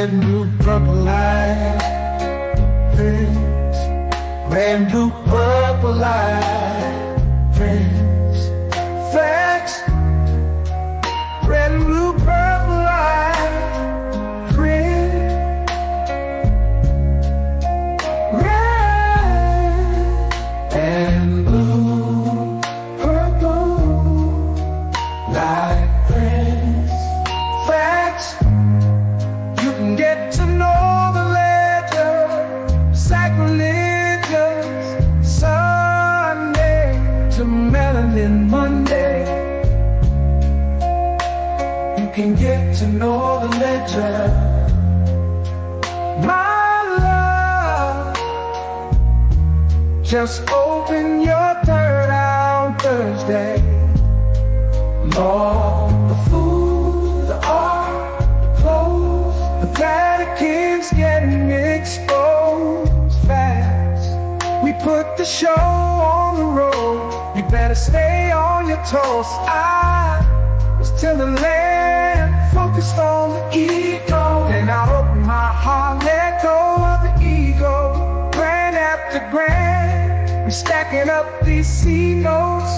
brand new purple light, friends. Brand new purple light, friends. Facts. Brand new purple light, friends. Red and blue, purple light, friends. Facts. You can get to know the ledger, sacrilegious Sunday to melanin Monday. You can get to know the ledger, my love. Just open your third eye on Thursday. Lord, the food, the art, the clothes, the Vatican's getting exposed fast. We put the show on the road. You better stay on your toes. I was till the land focused on the ego. Then I opened my heart, let go of the ego. Grand after grand, we stacking up these C notes.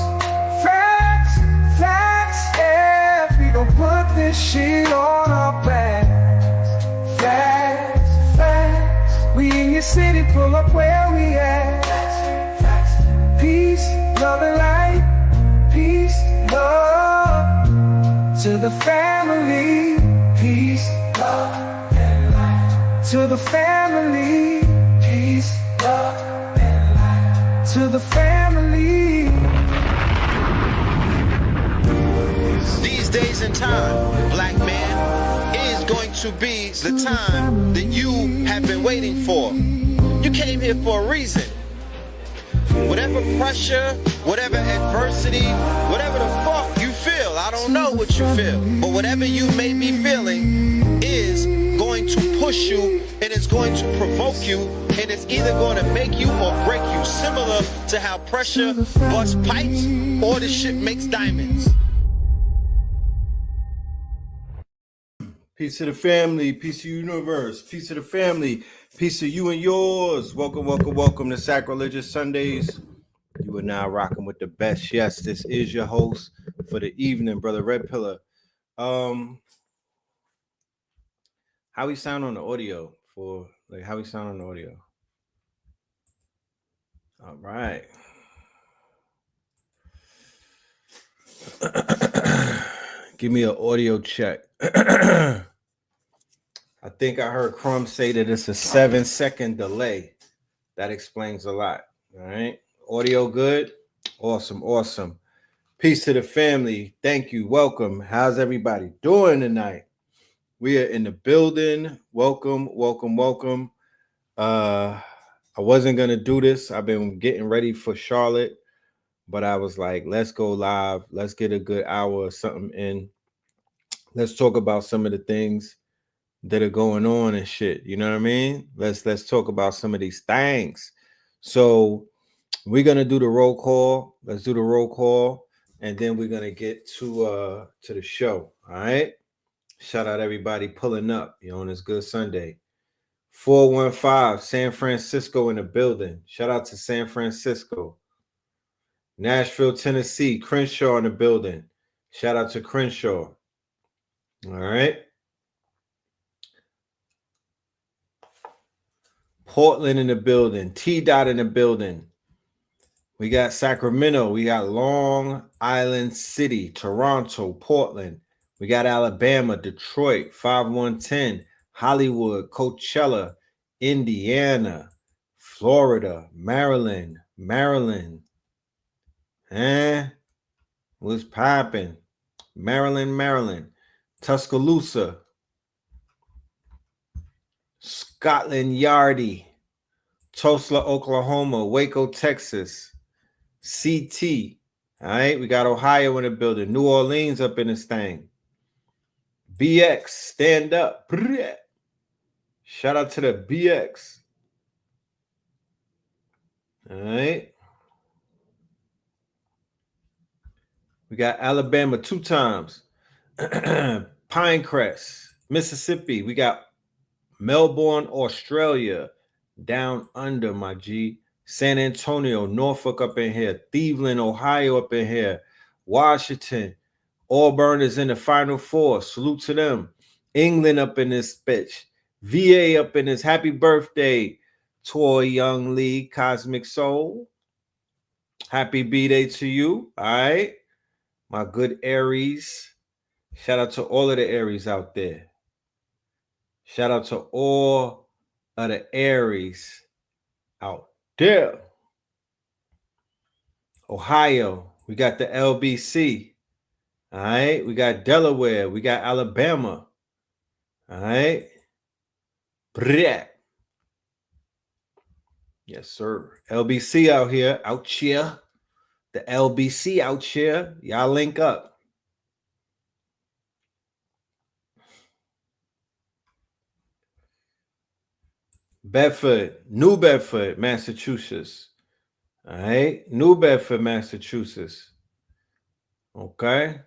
Facts, facts, yeah. We gon' put this shit on our backs. Facts, facts. We in your city, pull up where we at. Facts, facts. Peace, love and light. Peace, love to the family. Peace, love and light to the family. Peace, love and light to the family. These days and time, black man, is going to be the time that you have been waiting for. You came here for a reason. Whatever pressure, whatever adversity, whatever the fuck you feel, I don't know what you feel, but whatever you may be feeling is going to push you, and it's going to provoke you, and it's either going to make you or break you, similar to how pressure busts pipes or the shit makes diamonds. Peace to the family, peace to the universe, peace to the family, peace to you and yours. Welcome, welcome, welcome to Sacrilegious Sundays. You are now rocking with the best. Yes, this is your host for the evening, Brother Red Pillar. How we sound on the audio how we sound on the audio? All right. Give me an audio check. I think I heard Crumb say that it's a 7-second delay. That explains a lot. All right. Audio good? Awesome, awesome. Peace to the family. Thank you. Welcome. How's everybody doing tonight? We are in the building. Welcome, welcome, welcome. I wasn't going to do this. I've been getting ready for Charlotte, but I was like, let's go live. Let's get a good hour or something in. Let's talk about some of the things that are going on and shit. You know what I mean? Let's talk about some of these things. So we're gonna do the roll call. Let's do the roll call, and then we're gonna get to the show. All right. Shout out everybody pulling up, on this good Sunday. 415 San Francisco in the building. Shout out to San Francisco. Nashville, Tennessee. Crenshaw in the building. Shout out to Crenshaw. All right. Portland in the building. T-Dot in the building. We got Sacramento. We got Long Island City, Toronto, Portland. We got Alabama, Detroit, 5110, Hollywood, Coachella, Indiana, Florida, Maryland. What's popping? Maryland. Tuscaloosa, Scotland Yardie, Tulsa, Oklahoma, Waco, Texas, CT. All right, we got Ohio in the building, New Orleans up in this thing. BX, stand up. Shout out to the BX. All right. We got Alabama 2 times. Pinecrest, Mississippi. We got Melbourne, Australia, down under, my G. San Antonio, Norfolk up in here. Cleveland, Ohio up in here. Washington, Auburn is in the Final Four. Salute to them. England up in this bitch. VA up in this. Happy birthday, Toy Young Lee, Cosmic Soul. Happy B-Day to you. All right. My good Aries. Shout out to all of the Aries out there. Shout out to all of the Aries out there. Ohio, we got the LBC. All right. We got Delaware. We got Alabama. All right. Brat. Yes, sir. LBC out here. Out here. The LBC out here. Y'all link up. Bedford, New Bedford, Massachusetts. All right. New Bedford, Massachusetts. Okay.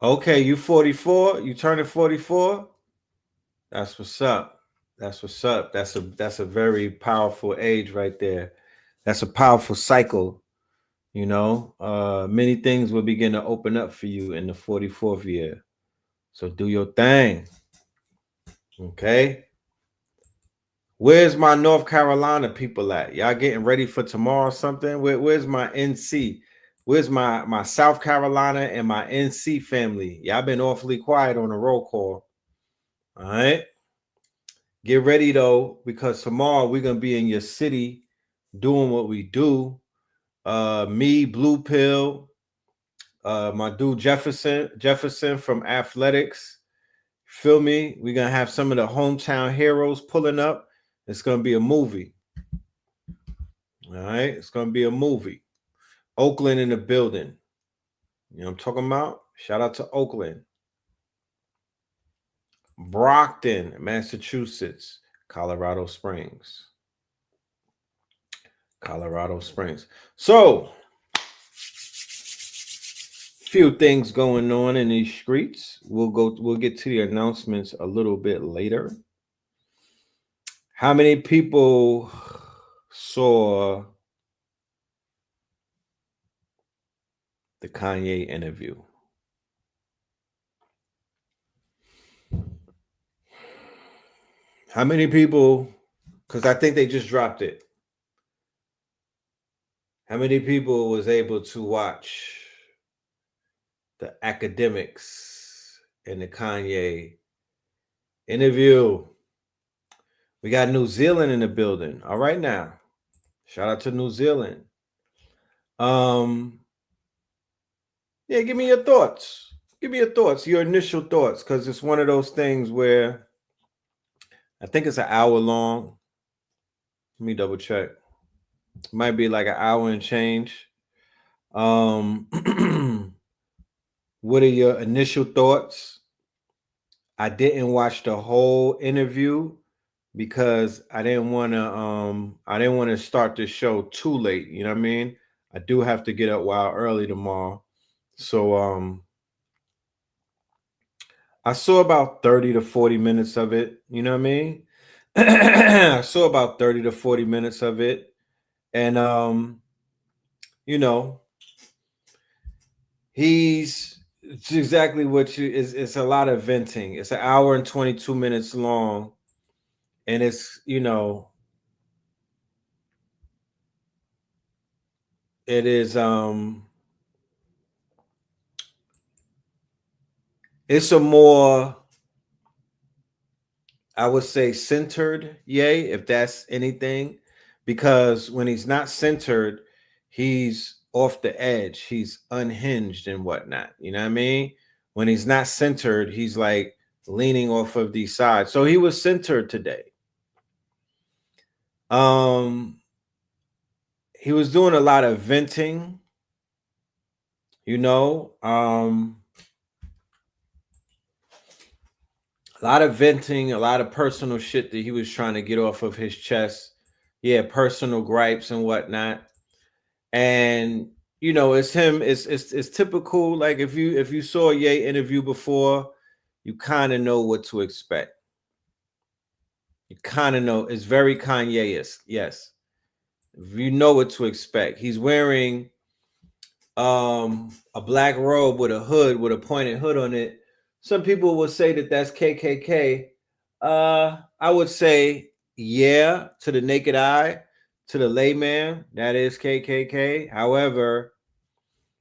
Okay, you 44. You turning 44. That's what's up. That's what's up. That's a very powerful age right there. That's a powerful cycle. You know, many things will begin to open up for you in the 44th year. So do your thing. Okay. Where's my North Carolina people at? Y'all getting ready for tomorrow or something? Where's my NC? Where's my South Carolina and my NC family? Y'all been awfully quiet on the roll call. All right. Get ready though, because tomorrow we're gonna be in your city doing what we do. Me, Blue Pill, my dude Jefferson from Athletics. Feel me? We're gonna have some of the hometown heroes pulling up. It's gonna be a movie. All right, it's gonna be a movie. Oakland in the building. You know what I'm talking about? Shout out to Oakland. Brockton, Massachusetts, Colorado Springs. Colorado Springs. So, few things going on in these streets. We'll get to the announcements a little bit later. How many people saw the Kanye interview? How many people, because I think they just dropped it. How many people was able to watch the academics in the Kanye interview? We got New Zealand in the building. All right now. Shout out to New Zealand. Yeah, give me your thoughts. Give me your thoughts, your initial thoughts, because it's one of those things where I think it's an hour long. Let me double check. It might be like an hour and change. What are your initial thoughts? I didn't watch the whole interview because I didn't want to start the show too late. You know what I mean? I do have to get up a while early tomorrow. So I saw about 30 to 40 minutes of it. You know what I mean? I saw about 30 to 40 minutes of it. And you know, it's exactly what it's a lot of venting. It's an hour and 22 minutes long. And it's, you know, it is it's a more, I would say, centered yay, if that's anything, because when he's not centered, he's off the edge, he's unhinged and whatnot. You know what I mean? When he's not centered, he's like leaning off of these sides. So he was centered today. He was doing a lot of venting, you know, a lot of venting, a lot of personal shit that he was trying to get off of his chest. Yeah, personal gripes and whatnot. And you know, it's him. It's typical. Like if you saw a Ye interview before, you kind of know what to expect. You kind of know it's very Kanye-esque. Yes, you know what to expect. He's wearing a black robe with a hood, with a pointed hood on it. Some people will say that that's KKK. I would say yeah, to the naked eye, to the layman, that is KKK. However,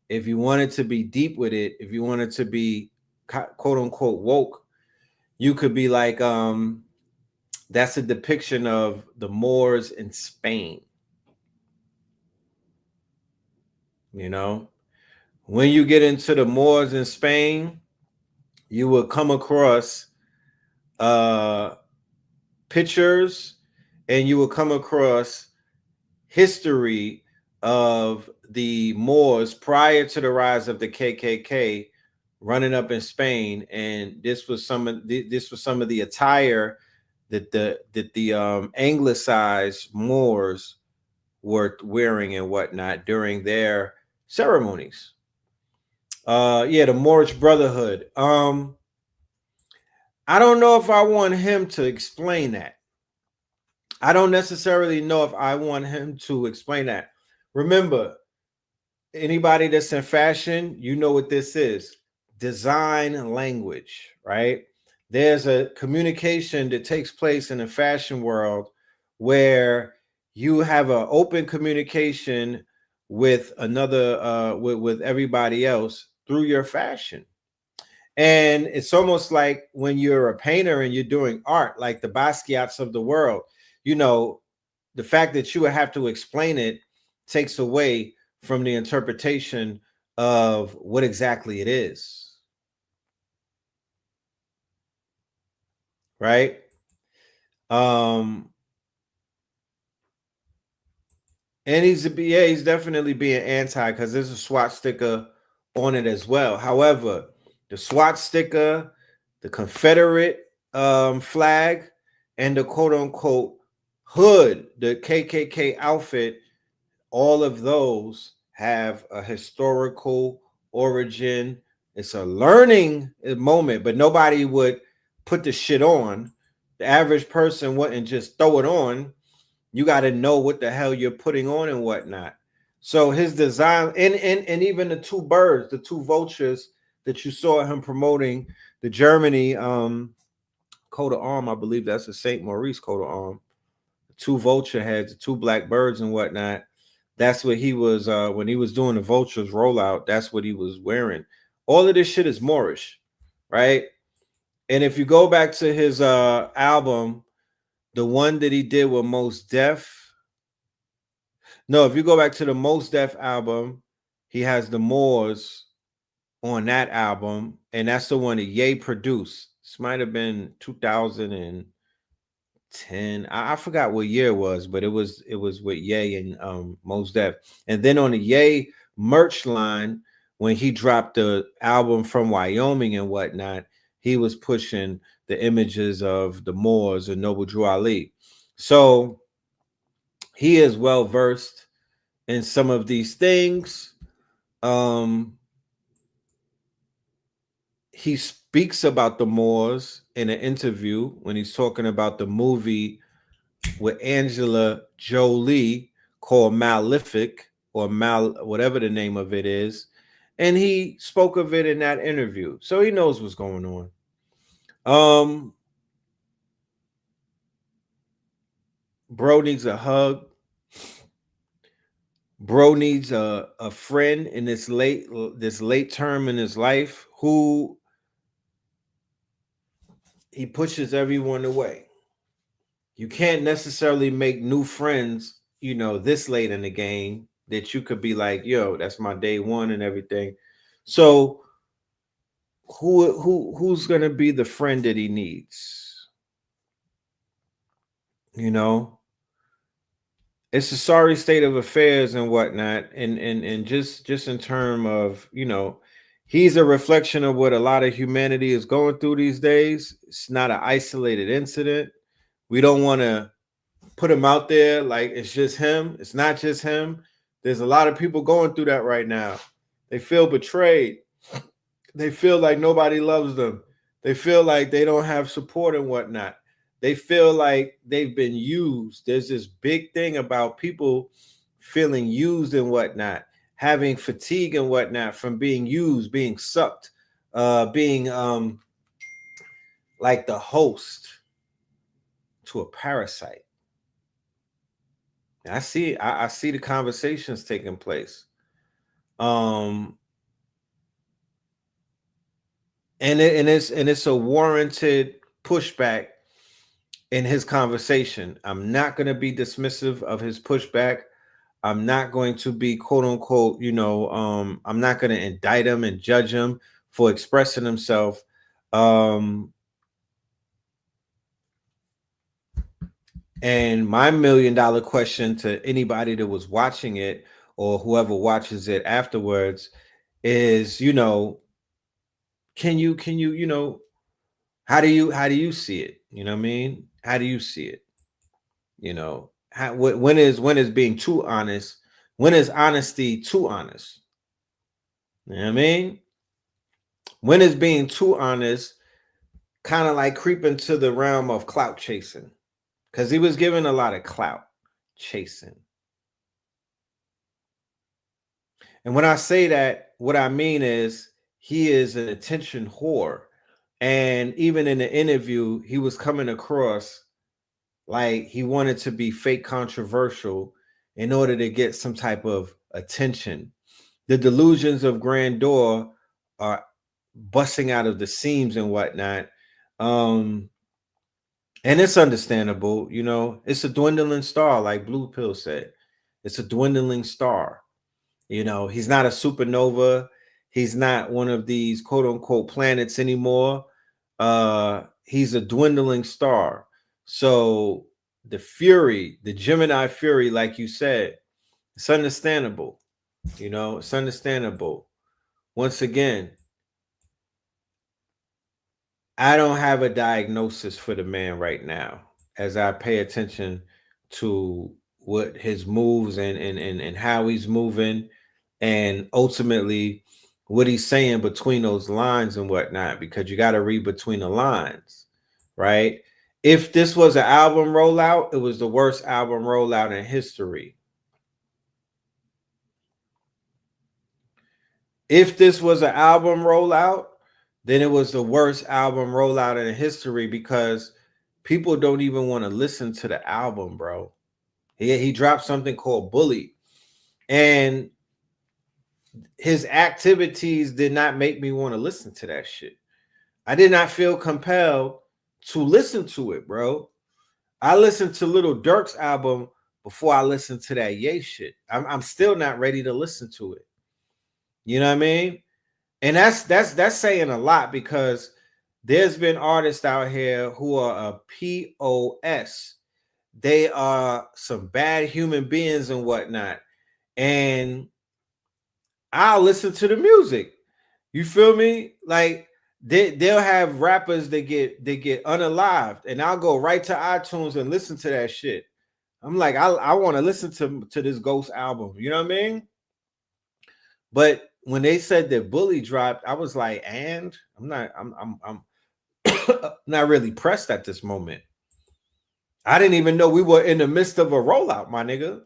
if you wanted to be deep with it, if you wanted to be quote unquote woke, you could be like that's a depiction of the Moors in Spain. You know, when you get into the Moors in Spain, you will come across uh, pictures, and you will come across history of the Moors prior to the rise of the KKK running up in Spain, and this was some of the attire that the anglicized Moors were wearing and whatnot during their ceremonies. Yeah, the Moorish Brotherhood. I don't know if I want him to explain that. I don't necessarily know if I want him to explain that. Remember, anybody that's in fashion, you know what this is. Design language, right? There's a communication that takes place in the fashion world where you have an open communication with another with everybody else through your fashion. And it's almost like when you're a painter and you're doing art, like the Basquiat's of the world, you know, the fact that you would have to explain it takes away from the interpretation of what exactly it is. Right? Um, and he's definitely being anti because there's a SWAT sticker on it as well. However, the SWAT sticker, the Confederate flag, and the quote unquote hood, the KKK outfit, all of those have a historical origin. It's a learning moment, but nobody would put the shit on. The average person wouldn't just throw it on. You got to know what the hell you're putting on and whatnot. So his design, and even the two birds, the two vultures that you saw him promoting, the Germany coat of arm, I believe that's a Saint Maurice coat of arm. The two vulture heads, the two black birds and whatnot. That's what he was when he was doing the vultures rollout. That's what he was wearing. All of this shit is Moorish, right? And if you go back to his album, the one that he did with Most Def, no, if you go back to the Most Def album, he has the Moors on that album, and that's the one that Ye produced. This might have been 2010. I forgot what year it was, but it was with Ye and Mos Def. And then on the Ye merch line, when he dropped the album from Wyoming and whatnot, he was pushing the images of the Moors and Noble Drew Ali. So he is well versed in some of these things. He speaks about the Moors in an interview when he's talking about the movie with Angela Jolie called Malefic or whatever the name of it is. And he spoke of it in that interview. So he knows what's going on. Bro needs a hug. Bro needs a friend in this late term in his life who he pushes everyone away. You can't necessarily make new friends, you know, this late in the game that you could be like, yo, that's my day one and everything. So who's gonna be the friend that he needs? You know, it's a sorry state of affairs and whatnot, and just in term of, you know, he's a reflection of what a lot of humanity is going through these days. It's not an isolated incident. We don't want to put him out there like it's just him. It's not just him. There's a lot of people going through that right now. They feel betrayed. They feel like nobody loves them. They feel like they don't have support and whatnot. They feel like they've been used. There's this big thing about people feeling used and whatnot, having fatigue and whatnot from being used, being sucked, being like the host to a parasite. And I see the conversations taking place. And it's a warranted pushback in his conversation. I'm not going to be dismissive of his pushback. I'm not going to be quote unquote, I'm not going to indict him and judge him for expressing himself. And my $1 million question to anybody that was watching it or whoever watches it afterwards is, can you, how do you see it? You know what I mean? How do you see it? When is being too honest? When is honesty too honest? You know what I mean? When is being too honest kind of like creeping to the realm of clout chasing? Because he was given a lot of clout chasing. And when I say that, what I mean is he is an attention whore. And even in the interview, he was coming across like he wanted to be fake controversial in order to get some type of attention. The delusions of grandeur are busting out of the seams and whatnot. And it's understandable, it's a dwindling star, like Blue Pill said. It's a dwindling star. He's not a supernova. He's not one of these quote unquote planets anymore. He's a dwindling star. So the fury, the Gemini fury, like you said, it's understandable. It's understandable. Once again, I don't have a diagnosis for the man right now as I pay attention to what his moves and how he's moving, and ultimately what he's saying between those lines and whatnot, because you got to read between the lines, right? If this was an album rollout, it was the worst album rollout in history. If this was an album rollout, then it was the worst album rollout in history, because people don't even want to listen to the album, bro. He dropped something called Bully, and his activities did not make me want to listen to that shit. I did not feel compelled to listen to it, bro. I listened to Little Durk's album before I listened to that Ye shit. I'm still not ready to listen to it. You know what I mean? And that's saying a lot, because there's been artists out here who are a POS. They are some bad human beings and whatnot. And I'll listen to the music. You feel me? Like they'll have rappers that get unalived, and I'll go right to iTunes and listen to that shit. I'm like, I want to listen to this Ghost album. You know what I mean? But when they said that Bully dropped, I was like, and I'm not really pressed at this moment. I didn't even know we were in the midst of a rollout, my nigga.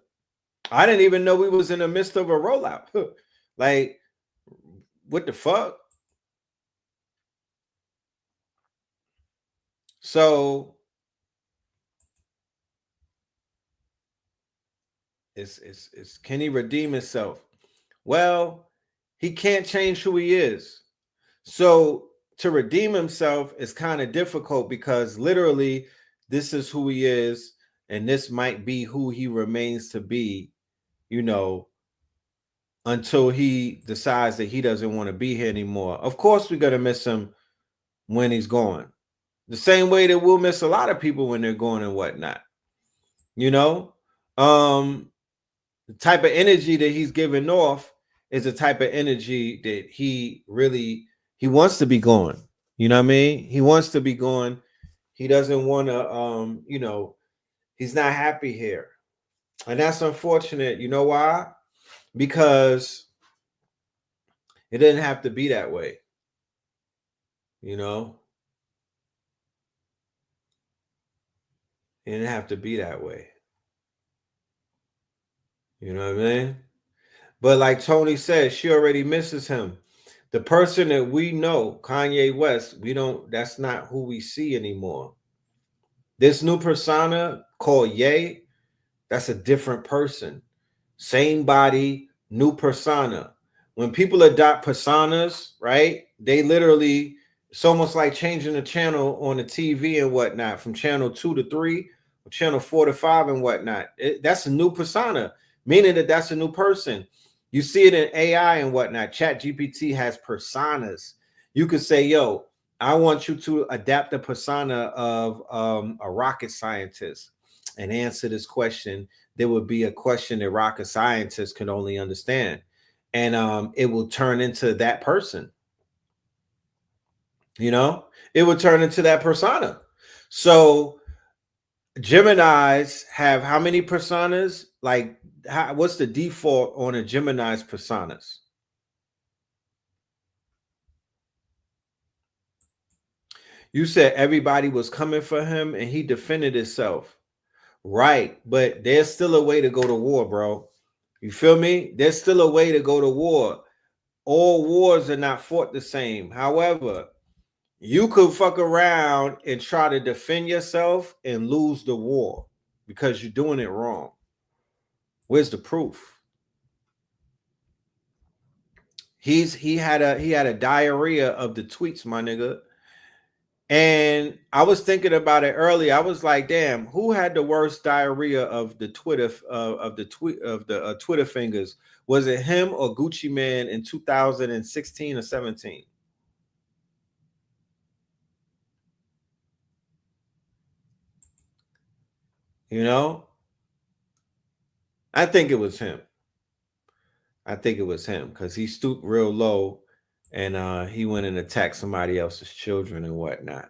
I didn't even know we was in the midst of a rollout. Like, what the fuck? So it's can he redeem himself? Well, he can't change who he is. So to redeem himself is kind of difficult, because literally this is who he is, and this might be who he remains to be, until he decides that he doesn't want to be here anymore. Of course, we're going to miss him when he's gone. The same way that we'll miss a lot of people when they're gone and whatnot. The type of energy that he's giving off is the type of energy that he wants to be gone. You know what I mean? He wants to be gone. He doesn't want to, he's not happy here. And that's unfortunate. You know why? Because it didn't have to be that way. It didn't have to be that way. You know what I mean? But like Tony said, she already misses him. The person that we know, Kanye West, we don't, that's not who we see anymore. This new persona called Ye, that's a different person. Same body, new persona. When people adopt personas, right? They literally, it's almost like changing the channel on the TV and whatnot from channel 2 to 3, or channel 4 to 5 and whatnot. That's a new persona, meaning that that's a new person. You see it in AI and whatnot. Chat GPT has personas. You could say, yo, I want you to adapt the persona of a rocket scientist and answer this question. There would be a question that rocket scientists can only understand, and it will turn into that person. You know, it would turn into that persona. So Geminis have how many personas? Like, what's the default on a Gemini's personas? You said everybody was coming for him and he defended himself. Right, but there's still a way to go to war, bro. You feel me? There's still a way to go to war. All wars are not fought the same. However, you could fuck around and try to defend yourself and lose the war because you're doing it wrong. Where's the proof? He had a diarrhea of the tweets, my nigga. And I was thinking about it earlier. I was like, damn, who had the worst diarrhea of the Twitter of the tweet of the Twitter fingers? Was it him or Gucci Man in 2016 or 17? You know, I think it was him. I think it was him because he stooped real low and he went and attacked somebody else's children and whatnot.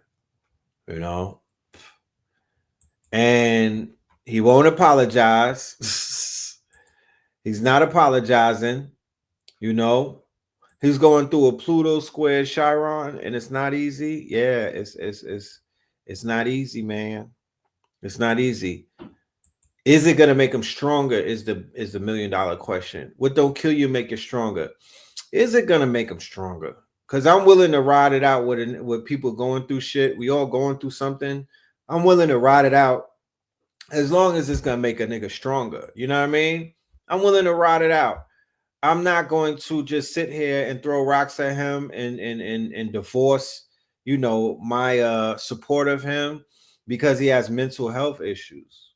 You know, and he won't apologize. He's not apologizing. You know, he's going through a Pluto square Chiron, and it's not easy. Yeah, it's not easy, man. It's not easy. Is it gonna make him stronger? Is the $1 million question. What don't kill you make you stronger? Is it gonna make him stronger? Because I'm willing to ride it out with people going through shit. We all going through something. I'm willing to ride it out as long as it's gonna make a nigga stronger. You know what I mean? I'm willing to ride it out. I'm not going to just sit here and throw rocks at him and divorce, you know, my support of him because he has mental health issues.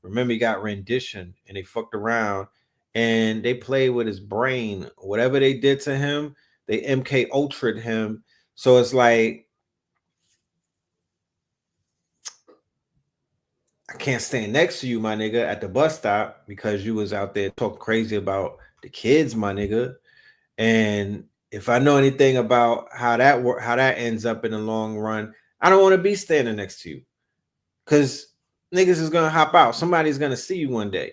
Remember, he got rendition and they fucked around and they played with his brain. Whatever they did to him, they MK Ultra'd him. So it's like, I can't stand next to you, my nigga, at the bus stop because you was out there talking crazy about the kids, my nigga. And if I know anything about how that ends up in the long run, I don't want to be standing next to you because niggas is gonna hop out. Somebody's gonna see you one day.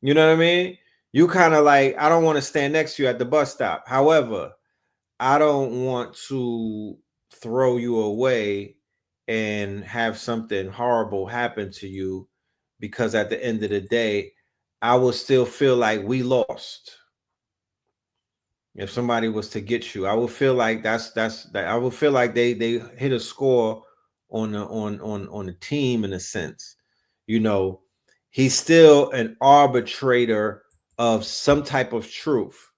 You know what I mean? You kind of like, I don't want to stand next to you at the bus stop. However, I don't want to throw you away and have something horrible happen to you because at the end of the day, I will still feel like we lost. If somebody was to get you, I would feel like that's that. I would feel like they hit a score on the team in a sense. You know, he's still an arbitrator of some type of truth.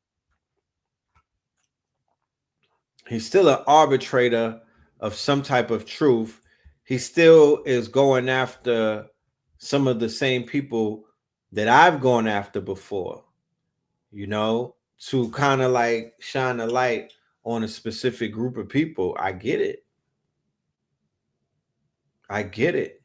He's still an arbitrator of some type of truth. He still is going after some of the same people that I've gone after before, you know, to kind of like shine a light on a specific group of people. I get it. I get it.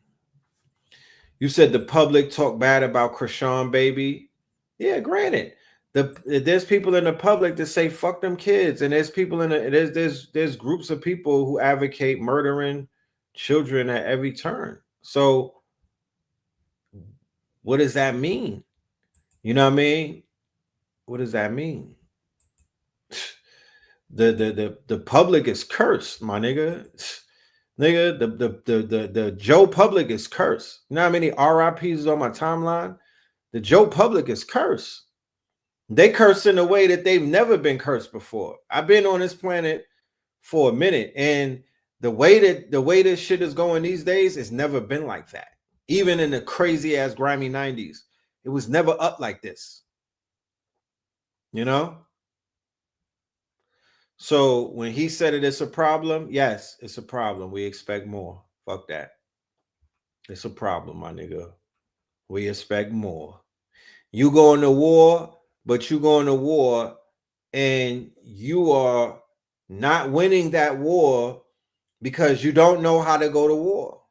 You said the public talk bad about Krishan, baby. Yeah, granted. There's people in the public that say fuck them kids, and there's people in the there's groups of people who advocate murdering children at every turn. So what does that mean? You know what I mean? What does that mean? The public is cursed, my nigga. Nigga, the Joe Public is cursed. You know how many RIPs is on my timeline? The Joe Public is cursed. They cursed in a way that they've never been cursed before. I've been on this planet for a minute, and the way this shit is going these days, it's never been like that. Even in the crazy ass grimy 90s, it was never up like this. You know? So when he said it's a problem, yes, it's a problem. We expect more. Fuck that. It's a problem, my nigga. We expect more. You going to war, but you going to war and you are not winning that war because you don't know how to go to war.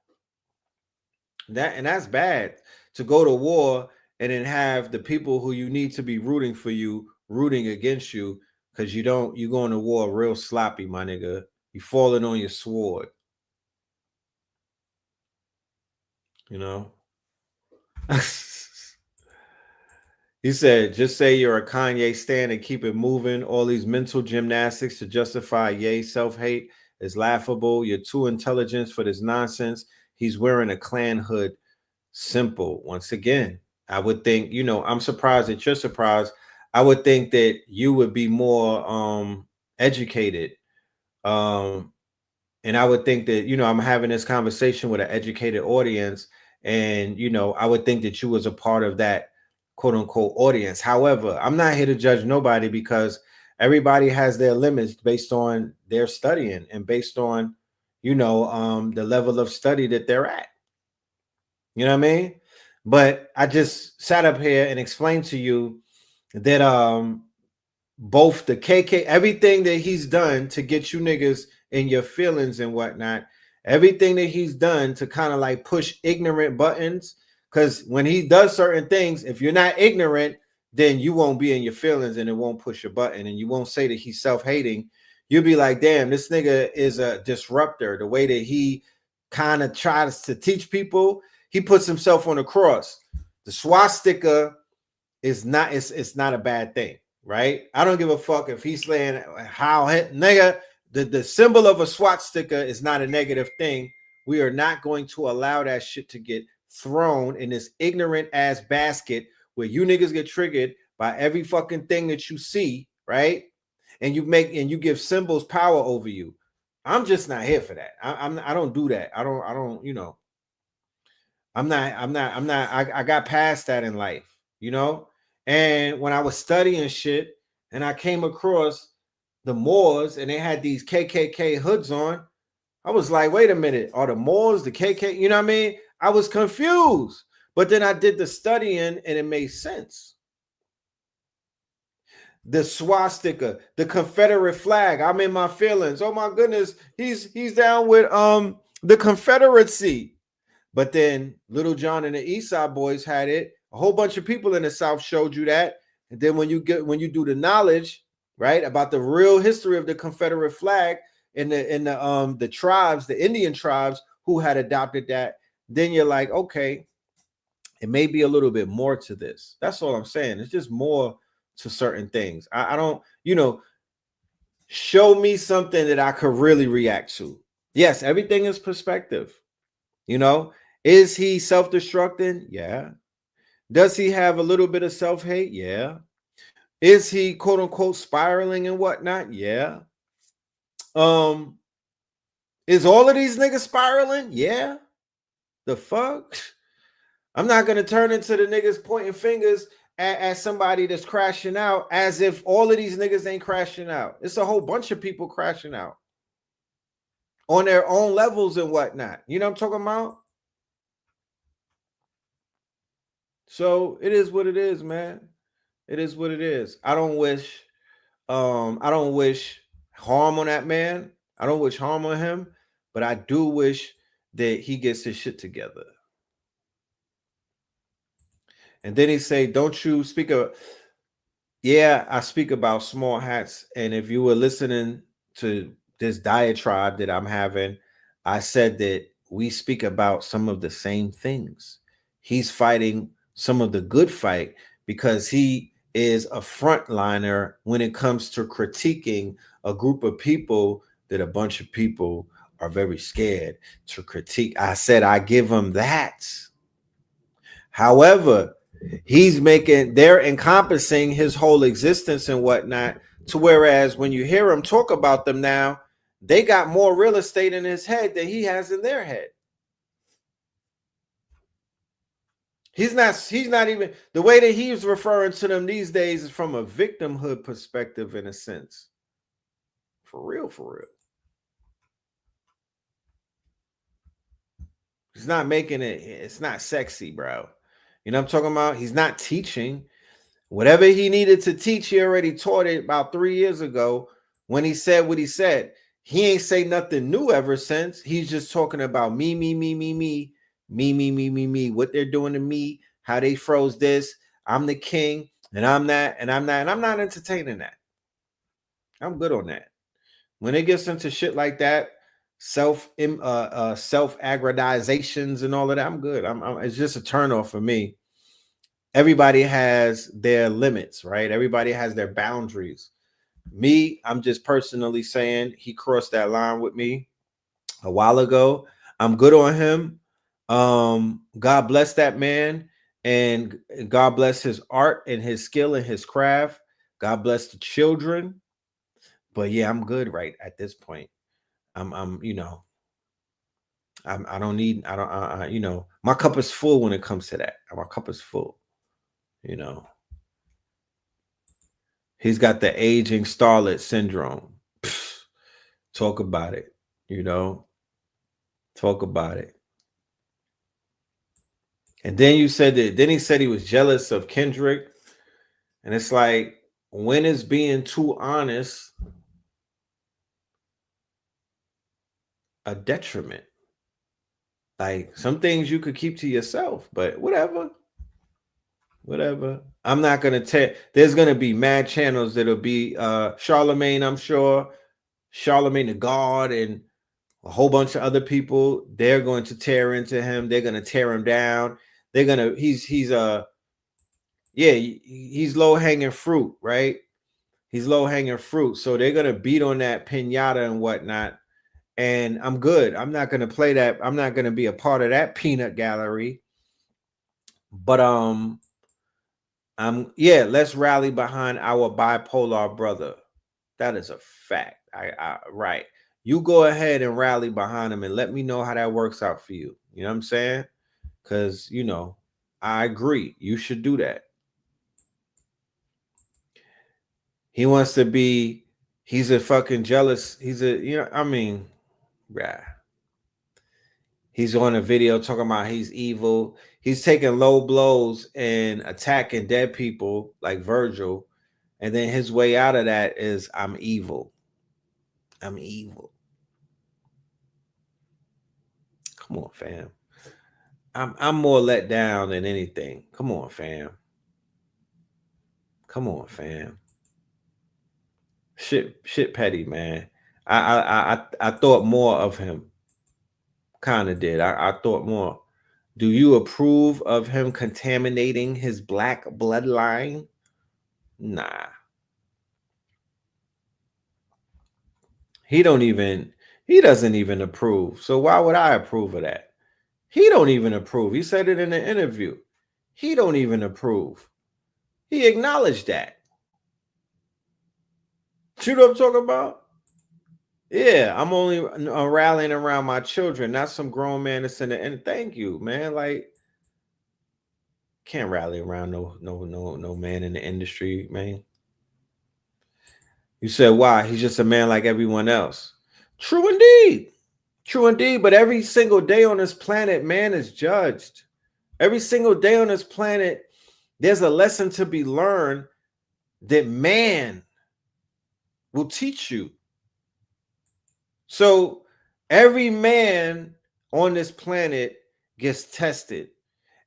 That's bad, to go to war and then have the people who you need to be rooting for you rooting against you because you going to war real sloppy, my nigga. You falling on your sword. You know? He said, just say you're a Kanye stan and keep it moving. All these mental gymnastics to justify Ye self-hate is laughable. You're too intelligent for this nonsense. He's wearing a Klan hood. Simple. Once again, I would think, I'm surprised that you're surprised. I would think that you would be more educated. And I would think that, I'm having this conversation with an educated audience. And, I would think that you was a part of that quote unquote audience. However, I'm not here to judge nobody because everybody has their limits based on their studying and based on, the level of study that they're at. You know what I mean? But I just sat up here and explained to you that both the KK, everything that he's done to get you niggas in your feelings and whatnot, everything that he's done to kind of like push ignorant buttons. Because when he does certain things, if you're not ignorant, then you won't be in your feelings and it won't push your button and you won't say that he's self-hating. You'll be like, damn, this nigga is a disruptor. The way that he kind of tries to teach people, he puts himself on the cross. The swastika is not, it's not a bad thing, right? I don't give a fuck if he's saying how, nigga, the symbol of a swastika is not a negative thing. We are not going to allow that shit to get thrown in this ignorant ass basket where you niggas get triggered by every fucking thing that you see, right? And you give symbols power over you. I'm just not here for that. I don't do that. I don't, I got past that in life, And when I was studying shit and I came across the Moors and they had these KKK hoods on, I was like, wait a minute, are the Moors the KK? You know what I mean? I was confused, but then I did the studying and it made sense. The swastika, the Confederate flag. I'm in my feelings. Oh my goodness, he's down with the Confederacy. But then Little John and the East Side Boys had it. A whole bunch of people in the South showed you that. And then when you do the knowledge, right, about the real history of the Confederate flag and the tribes, the Indian tribes who had adopted that, then you're like, okay, it may be a little bit more to this. That's all I'm saying. It's just more to certain things. I don't, show me something that I could really react to. Yes, everything is perspective. Is he self-destructing? Yeah. Does he have a little bit of self-hate? Yeah. Is he quote unquote spiraling and whatnot? Yeah. Is all of these niggas spiraling? Yeah. The fuck? I'm not gonna turn into the niggas pointing fingers at somebody that's crashing out as if all of these niggas ain't crashing out. It's a whole bunch of people crashing out on their own levels and whatnot. You know what I'm talking about? So it is what it is, man. It is what it is. I don't wish harm on that man. I don't wish harm on him, but I do wish that he gets his shit together. And then he say, don't you speak of, yeah, I speak about small hats. And if you were listening to this diatribe that I'm having, I said that we speak about some of the same things. He's fighting some of the good fight because he is a frontliner when it comes to critiquing a group of people that a bunch of people are very scared to critique. I said I give him that. However, they're encompassing his whole existence and whatnot, to whereas when you hear him talk about them now, they got more real estate in his head than he has in their head. He's not even, the way that he's referring to them these days is from a victimhood perspective, in a sense. For real, for real. He's not making it, it's not sexy, bro. You know what I'm talking about? He's not teaching. Whatever he needed to teach, he already taught it about 3 years ago when he said what he said. He ain't say nothing new ever since. He's just talking about me, what they're doing to me, how they froze this. I'm the king, and I'm that, and I'm that, and I'm not entertaining that. I'm good on that. When it gets into shit like that, self-aggrandizations and all of that, I'm good. It's just a turnoff for me. Everybody has their limits, right? Everybody has their boundaries. Me, I'm just personally saying he crossed that line with me a while ago. I'm good on him. God bless that man, and God bless his art and his skill and his craft. God bless the children. But yeah, I'm good right at this point. I don't need, my cup is full when it comes to that. My cup is full, He's got the aging starlet syndrome. Pfft, talk about it, talk about it. And then you said that, then he said he was jealous of Kendrick. And it's like, when is being too honest a detriment? Like, some things you could keep to yourself, but whatever. I'm not gonna tell. There's gonna be mad channels that'll be Charlemagne, I'm sure, Charlemagne the God, and a whole bunch of other people. They're going to tear into him. They're gonna tear him down. They're gonna. He's low hanging fruit, right? He's low hanging fruit. So they're gonna beat on that pinata and whatnot. And I'm good. I'm not gonna play that. I'm not gonna be a part of that peanut gallery. But let's rally behind our bipolar brother. That is a fact. Right. You go ahead and rally behind him and let me know how that works out for you. You know what I'm saying? Because, I agree. You should do that. He wants to be, he's a fucking jealous. He's a, yeah. He's on a video talking about he's evil. He's taking low blows and attacking dead people like Virgil. And then his way out of that is, I'm evil. I'm evil. Come on, fam. I'm more let down than anything. Come on, fam. Come on, fam. Shit petty, man. I thought more of him. Kind of did. I thought more. Do you approve of him contaminating his black bloodline? Nah. He doesn't even approve. So why would I approve of that? He don't even approve. He said it in an interview. He don't even approve. He acknowledged that. You know what I'm talking about? Yeah, I'm only rallying around my children, not some grown man that's in the end. Thank you, man. Like, can't rally around no man in the industry, man. You said why? He's just a man like everyone else. True indeed. True indeed. But every single day on this planet, man is judged. Every single day on this planet, there's a lesson to be learned that man will teach you. So every man on this planet gets tested,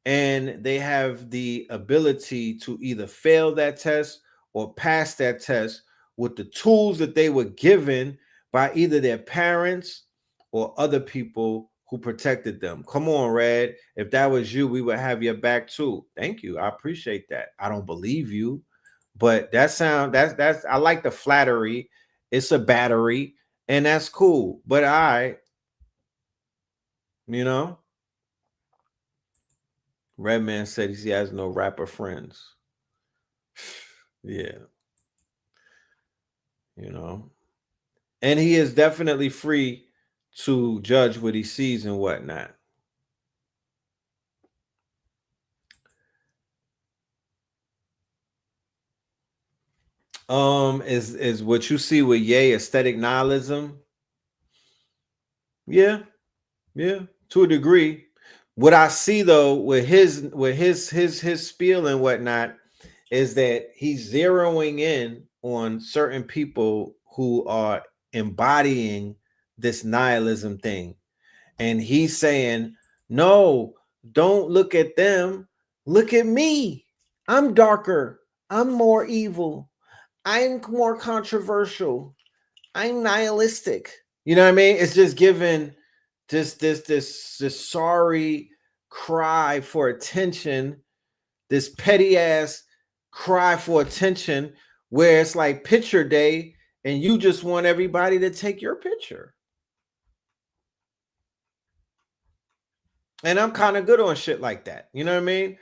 and they have the ability to either fail that test or pass that test with the tools that they were given by either their parents or other people who protected them. Come on, Red. If that was you, we would have your back too. Thank you. I appreciate that. I don't believe you, but that's I like the flattery. It's a battery, and that's cool. But You know, Redman said he has no rapper friends. Yeah, you know, and he is definitely free to judge what he sees and whatnot. Is what you see with Ye aesthetic nihilism? Yeah, yeah, to a degree. What I see though with his spiel and whatnot is that he's zeroing in on certain people who are embodying this nihilism thing. And he's saying, no, don't look at them. Look at me. I'm darker. I'm more evil. I'm more controversial. I'm nihilistic. You know what I mean? It's just giving this sorry cry for attention, this petty ass cry for attention, where it's like picture day and you just want everybody to take your picture. And I'm kind of good on shit like that. You know what I mean?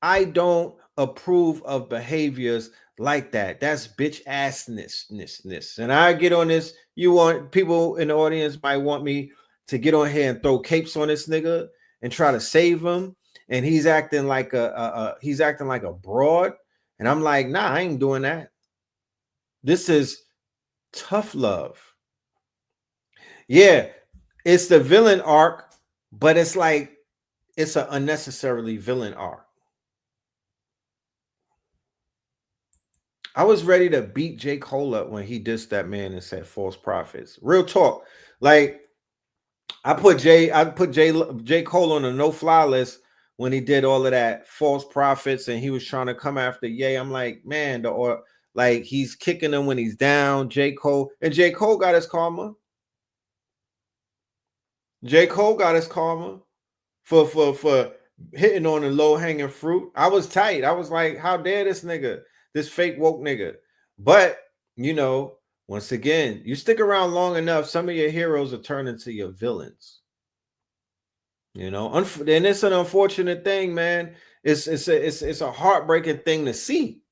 I don't approve of behaviors like that. That's bitch assness. And I get on this. You want people in the audience might want me to get on here and throw capes on this nigga and try to save him. And he's acting like a broad. And I'm like, nah, I ain't doing that. This is tough love. Yeah, it's the villain arc, but it's like it's an unnecessarily villain arc. I was ready to beat J. Cole up when he dissed that man and said false prophets. Real talk. Like I put J. Cole on a no-fly list when he did all of that false prophets and he was trying to come after Ye. I'm like, man, like he's kicking him when he's down. J. Cole got his karma. J. Cole got his karma for hitting on the low-hanging fruit. I was tight. I was like, how dare this nigga, this fake woke nigga. But you know, once again, you stick around long enough, some of your heroes will turn into your villains. You know, and it's an unfortunate thing, man. It's a heartbreaking thing to see.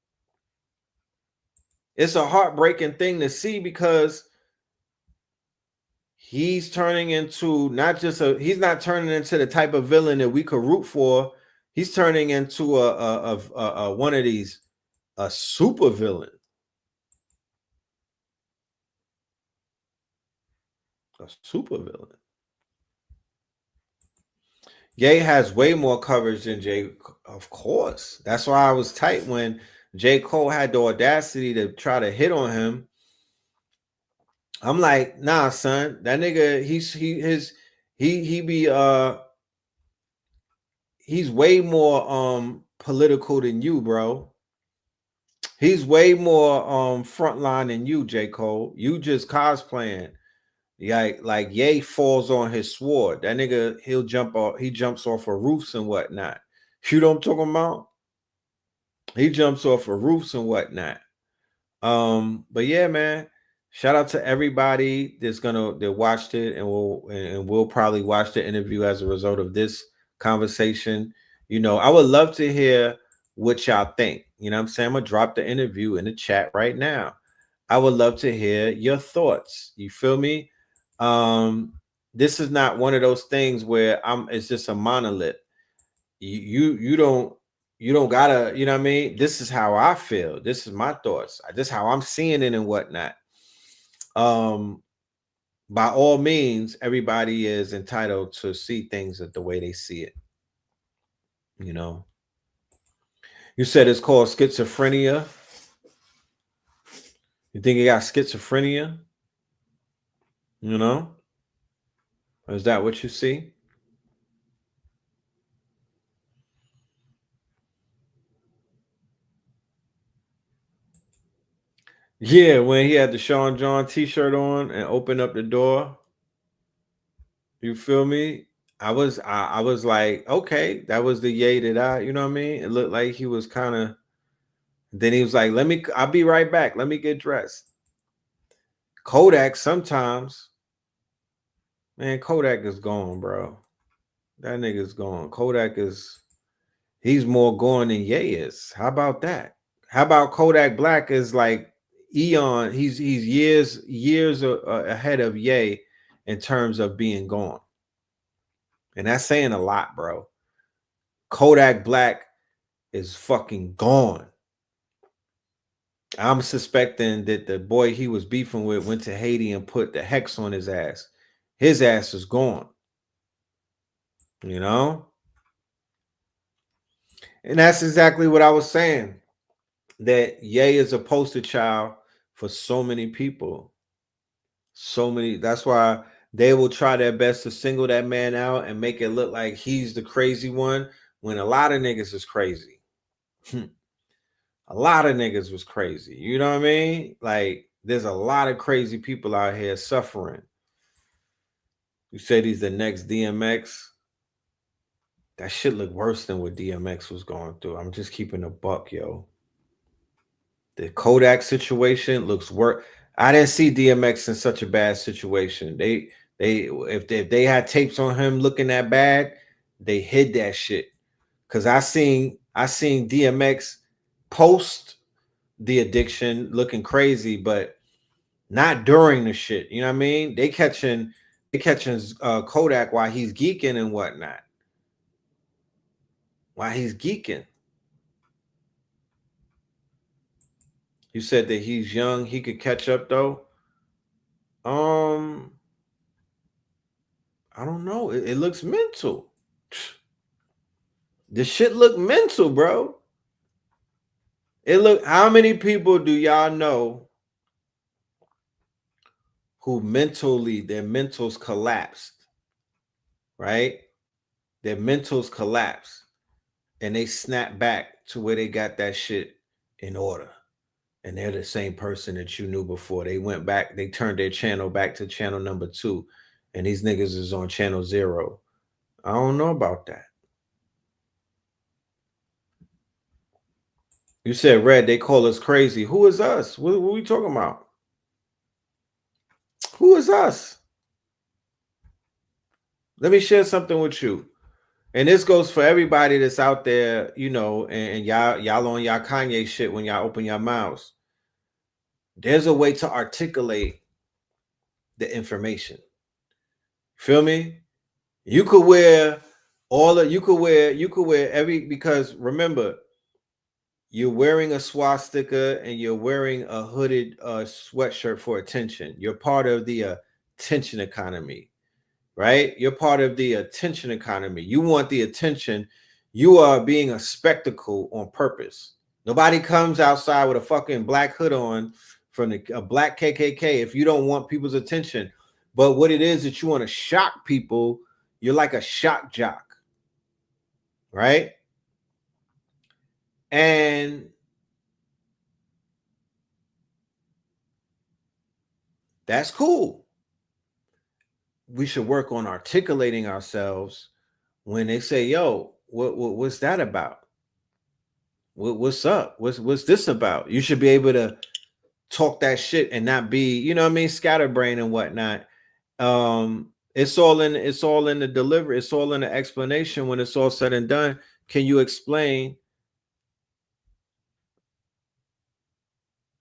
It's a heartbreaking thing to see because he's turning into he's not turning into the type of villain that we could root for. He's turning into a one of these, a super villain. A super villain. Ye has way more coverage than J. Of course. That's why I was tight when J. Cole had the audacity to try to hit on him. I'm like, nah, son, that nigga, he's way more political than you, bro. He's way more frontline than you, J. Cole. You just cosplaying. Yeah, like Ye falls on his sword. That nigga, he jumps off of roofs and whatnot. You know what I'm talking about? He jumps off of roofs and whatnot. But yeah, man. Shout out to everybody that watched it and will probably watch the interview as a result of this conversation. You know, I would love to hear what y'all think. You know what I'm saying? I'm gonna drop the interview in the chat right now. I would love to hear your thoughts. You feel me? This is not one of those things where it's just a monolith. You don't gotta, you know what I mean? This is how I feel. This is my thoughts. This is how I'm seeing it and whatnot. By all means, everybody is entitled to see things the way they see it. You know, you said it's called schizophrenia. You think he got schizophrenia? You know, is that what you see? Yeah, when he had the Sean John t-shirt on and opened up the door. You feel me? I was like, okay, that was the Ye that you know what I mean? It looked like he was kind of, then he was like, I'll be right back. Let me get dressed. Kodak sometimes, man, Kodak is gone, bro. That nigga's gone. Kodak is, he's more gone than Ye is. How about that? How about Kodak Black is like eon? He's years ahead of Ye in terms of being gone, and that's saying a lot, bro. Kodak Black is fucking gone. I'm suspecting that the boy he was beefing with went to Haiti and put the hex on his ass. His ass is gone. You know? And that's exactly what I was saying. That Ye is a poster child for so many people. So many. That's why they will try their best to single that man out and make it look like he's the crazy one when a lot of niggas is crazy. A lot of niggas was crazy. You know what I mean? Like, there's a lot of crazy people out here suffering. You said he's the next DMX. That shit look worse than what DMX was going through. I'm just keeping a buck, yo. The Kodak situation looks worse. I didn't see DMX in such a bad situation. If they had tapes on him looking that bad, they hid that shit. Cause I seen DMX post the addiction looking crazy, but not during the shit. You know what I mean? They catching Kodak while he's geeking and whatnot. While he's geeking. You said that he's young, he could catch up though. I don't know. It looks mental. The shit look mental, bro. It look. How many people do y'all know who mentally their mentals collapsed, right? Their mentals collapsed, and they snap back to where they got that shit in order, and they're the same person that you knew before. They went back. They turned their channel back to channel number 2, and these niggas is on channel 0. I don't know about that. You said, Red, they call us crazy. Who is us? What are we talking about? Who is us? Let me share something with you. And this goes for everybody that's out there, you know, and y'all on y'all Kanye shit when y'all open your mouths. There's a way to articulate the information. Feel me? You could wear every, because remember, you're wearing a swastika and you're wearing a hooded sweatshirt for attention. You're part of the attention economy, right? You're part of the attention economy. You want the attention. You are being a spectacle on purpose. Nobody comes outside with a fucking black hood on from a black KKK if you don't want people's attention. But what it is that you want to shock people, you're like a shock jock, right? And that's cool. We should work on articulating ourselves when they say, yo, what's that about? What's up? What's this about? You should be able to talk that shit and not be, you know what I mean, scatterbrain and whatnot. It's all in the delivery, it's all in the explanation. When it's all said and done, can you explain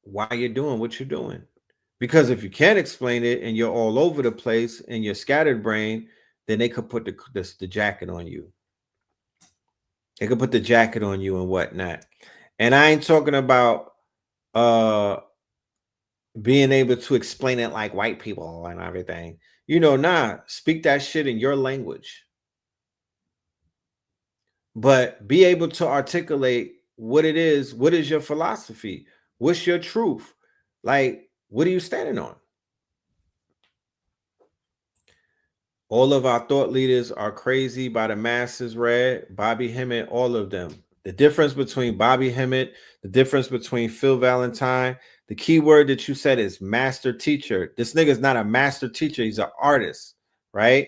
why you're doing what you're doing? Because if you can't explain it and you're all over the place and you're scattered brain, then they could put the jacket on you. They could put the jacket on you and whatnot. And I ain't talking about being able to explain it like white people and everything. You know, nah, speak that shit in your language. But be able to articulate what it is. What is your philosophy? What's your truth? Like, what are you standing on? All of our thought leaders are crazy by the masses, Red, Bobby Hemmett, all of them. The difference between Bobby Hemmett, the difference between Phil Valentine, the key word that you said is master teacher. This nigga's not a master teacher. He's an artist, right?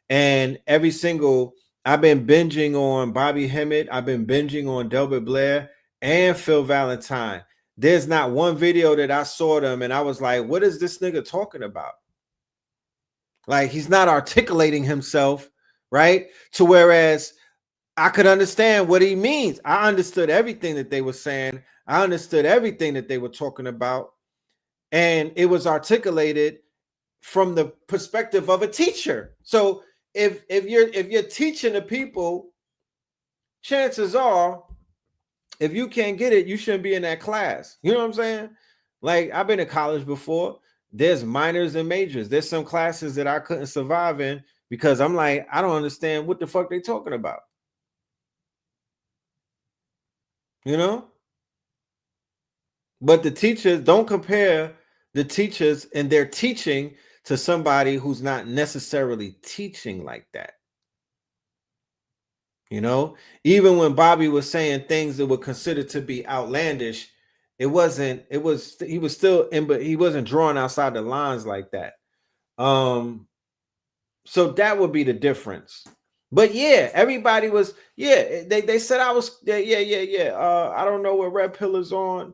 And I've been binging on Bobby Hemmett. I've been binging on Delbert Blair and Phil Valentine. There's not one video that I saw them and I was like, what is this nigga talking about? Like, he's not articulating himself, right? To whereas I could understand what he means. I understood everything that they were saying. I understood everything that they were talking about. And it was articulated from the perspective of a teacher. So if you're teaching the people, chances are, if you can't get it, you shouldn't be in that class. You know what I'm saying? Like, I've been to college before. There's minors and majors. There's some classes that I couldn't survive in because I'm like, I don't understand what the fuck they talking about. You know? But the teachers, don't compare the teachers and their teaching to somebody who's not necessarily teaching like that. You know, even when Bobby was saying things that were considered to be outlandish, he was still in, but he wasn't drawing outside the lines like that. So that would be the difference. But yeah, everybody was, they said I was, I don't know what Red Pill is on.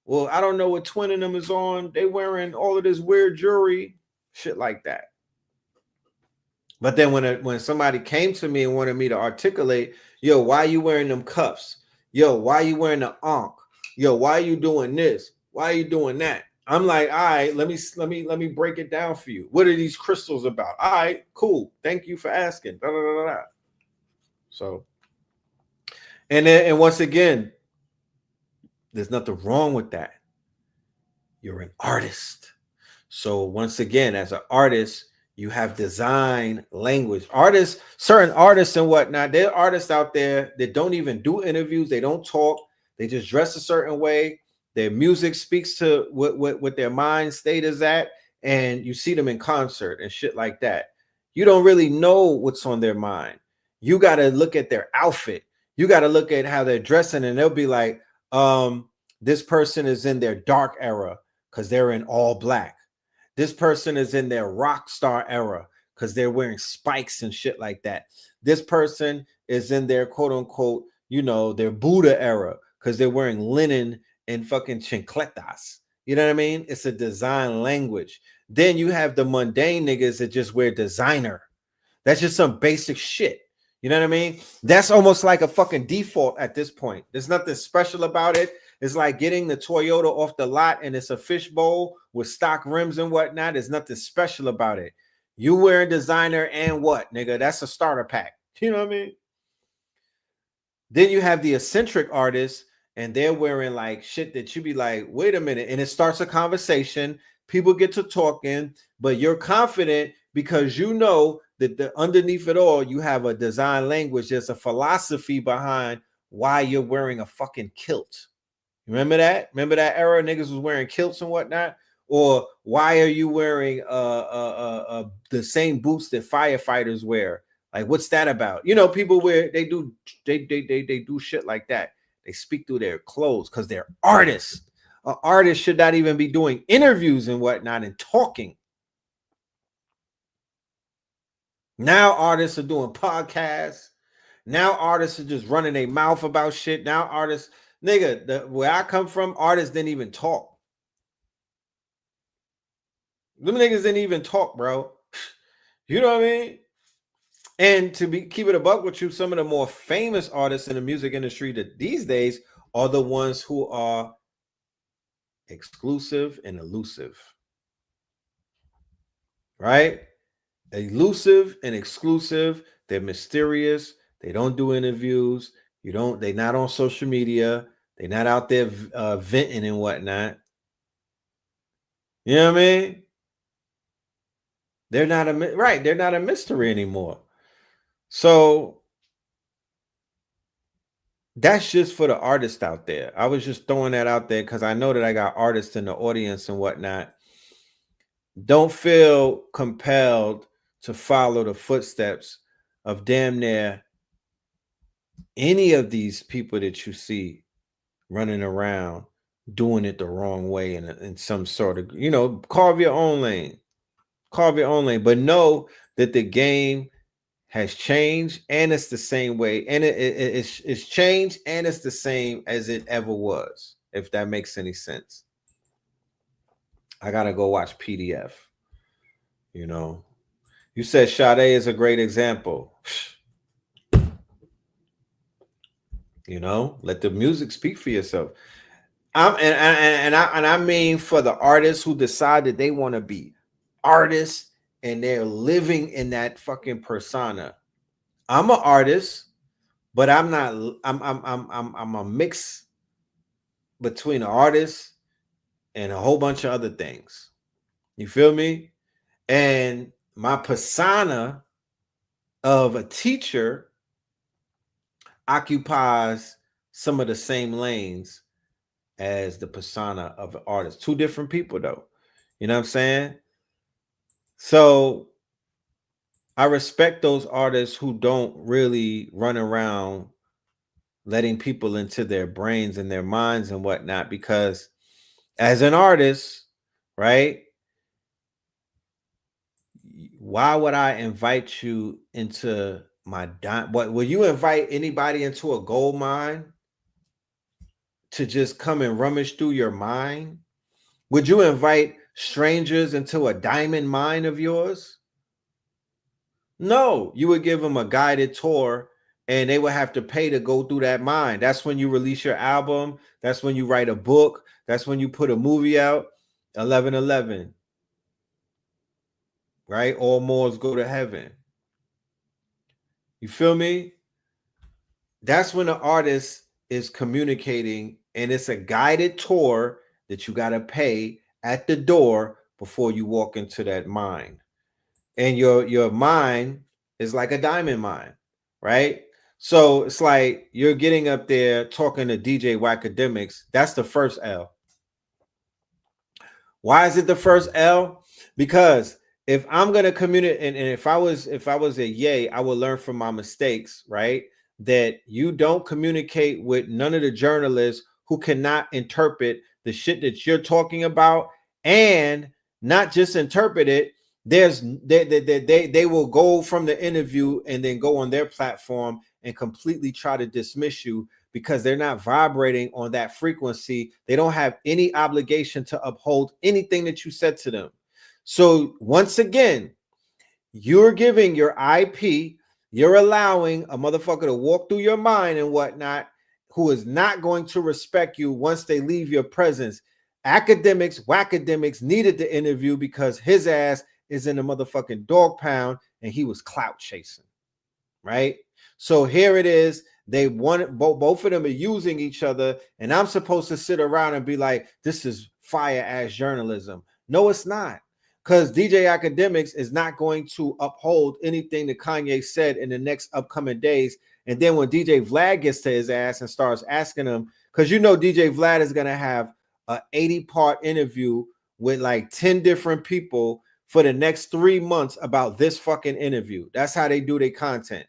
Well, I don't know what Twin of them is on. They wearing all of this weird jewelry, shit like that. But then when somebody came to me and wanted me to articulate, yo, why are you wearing them cuffs? Yo, why are you wearing the ankh? Yo, why are you doing this? Why are you doing that? I'm like, all right, let me break it down for you. What are these crystals about? All right, cool. Thank you for asking. Da, da, da, da. So, and once again, there's nothing wrong with that. You're an artist. So once again, as an artist, you have design language. Artists, certain artists and whatnot, there are artists out there that don't even do interviews. They don't talk. They just dress a certain way. Their music speaks to what their mind state is at. And you see them in concert and shit like that. You don't really know what's on their mind. You got to look at their outfit. You got to look at how they're dressing, and they'll be like, this person is in their dark era because they're in all black. This person is in their rock star era because they're wearing spikes and shit like that. This person is in their quote unquote, their Buddha era because they're wearing linen and fucking chancletas. You know what I mean? It's a design language. Then you have the mundane niggas that just wear designer. That's just some basic shit. You know what I mean? That's almost like a fucking default at this point. There's nothing special about it. It's like getting the Toyota off the lot and it's a fishbowl with stock rims and whatnot. There's nothing special about it. You wearing designer and what, nigga? That's a starter pack. You know what I mean? Then you have the eccentric artists and they're wearing like shit that you be like, wait a minute. And it starts a conversation. People get to talking, but you're confident because you know that underneath it all, you have a design language. There's a philosophy behind why you're wearing a fucking kilt. Remember that? Remember that era? Niggas was wearing kilts and whatnot. Or why are you wearing the same boots that firefighters wear? Like, what's that about? People wear they do shit like that. They speak through their clothes because they're artists. An artist should not even be doing interviews and whatnot and talking. Now artists are doing podcasts. Now artists are just running their mouth about shit. Now artists, nigga, where I come from, artists didn't even talk. Them niggas didn't even talk, bro. You know what I mean? And keep it a buck with you, some of the more famous artists in the music industry that these days are the ones who are exclusive and elusive. Right? Elusive and exclusive. They're mysterious. They don't do interviews. They're not on social media. They're not out there venting and whatnot. You know what I mean? They're not a mystery anymore. So that's just for the artists out there. I was just throwing that out there because I know that I got artists in the audience and whatnot. Don't feel compelled to follow the footsteps of damn near any of these people that you see running around doing it the wrong way in some sort of, carve your own lane. Carve your own lane. But know that the game has changed and it's the same way. And it's changed and it's the same as it ever was, if that makes any sense. I got to go watch PDF. You said Sade is a great example. You know, let the music speak for yourself. I mean for the artists who decide that they want to be artists and they're living in that fucking persona. I'm an artist, but I'm not. I'm a mix between an artist and a whole bunch of other things. You feel me? And my persona of a teacher occupies some of the same lanes as the persona of an artist. Two different people, though. You know what I'm saying? So I respect those artists who don't really run around letting people into their brains and their minds and whatnot, because as an artist, right? Why would I invite you into my what will you invite anybody into a gold mine to just come and rummage through your mind? Would you invite strangers into a diamond mine of yours? No, you would give them a guided tour and they would have to pay to go through that mine. That's when you release your album. That's when you write a book. That's when you put a movie out. 11/11, right? All Moors go to heaven. You feel me? That's when the artist is communicating, and it's a guided tour that you got to pay at the door before you walk into that mine. And your mind is like a diamond mine, right? So it's like you're getting up there talking to DJ Wacademics. That's the first L. Why is it the first L? Because if I'm gonna communicate, and if I was a yay, I would learn from my mistakes, right? That you don't communicate with none of the journalists who cannot interpret the shit that you're talking about, and not just interpret it. They will go from the interview and then go on their platform and completely try to dismiss you because they're not vibrating on that frequency. They don't have any obligation to uphold anything that you said to them. So once again, you're giving your IP, you're allowing a motherfucker to walk through your mind and whatnot, who is not going to respect you once they leave your presence. Wacademics needed the interview because his ass is in the motherfucking dog pound and he was clout chasing, right? So here it is. They want both of them are using each other, and I'm supposed to sit around and be like, this is fire ass journalism. No, it's not. Because DJ Academics is not going to uphold anything that Kanye said in the next upcoming days. And then when DJ Vlad gets to his ass and starts asking him, because you know DJ Vlad is going to have an 80-part interview with like 10 different people for the next 3 months about this fucking interview. That's how they do their content.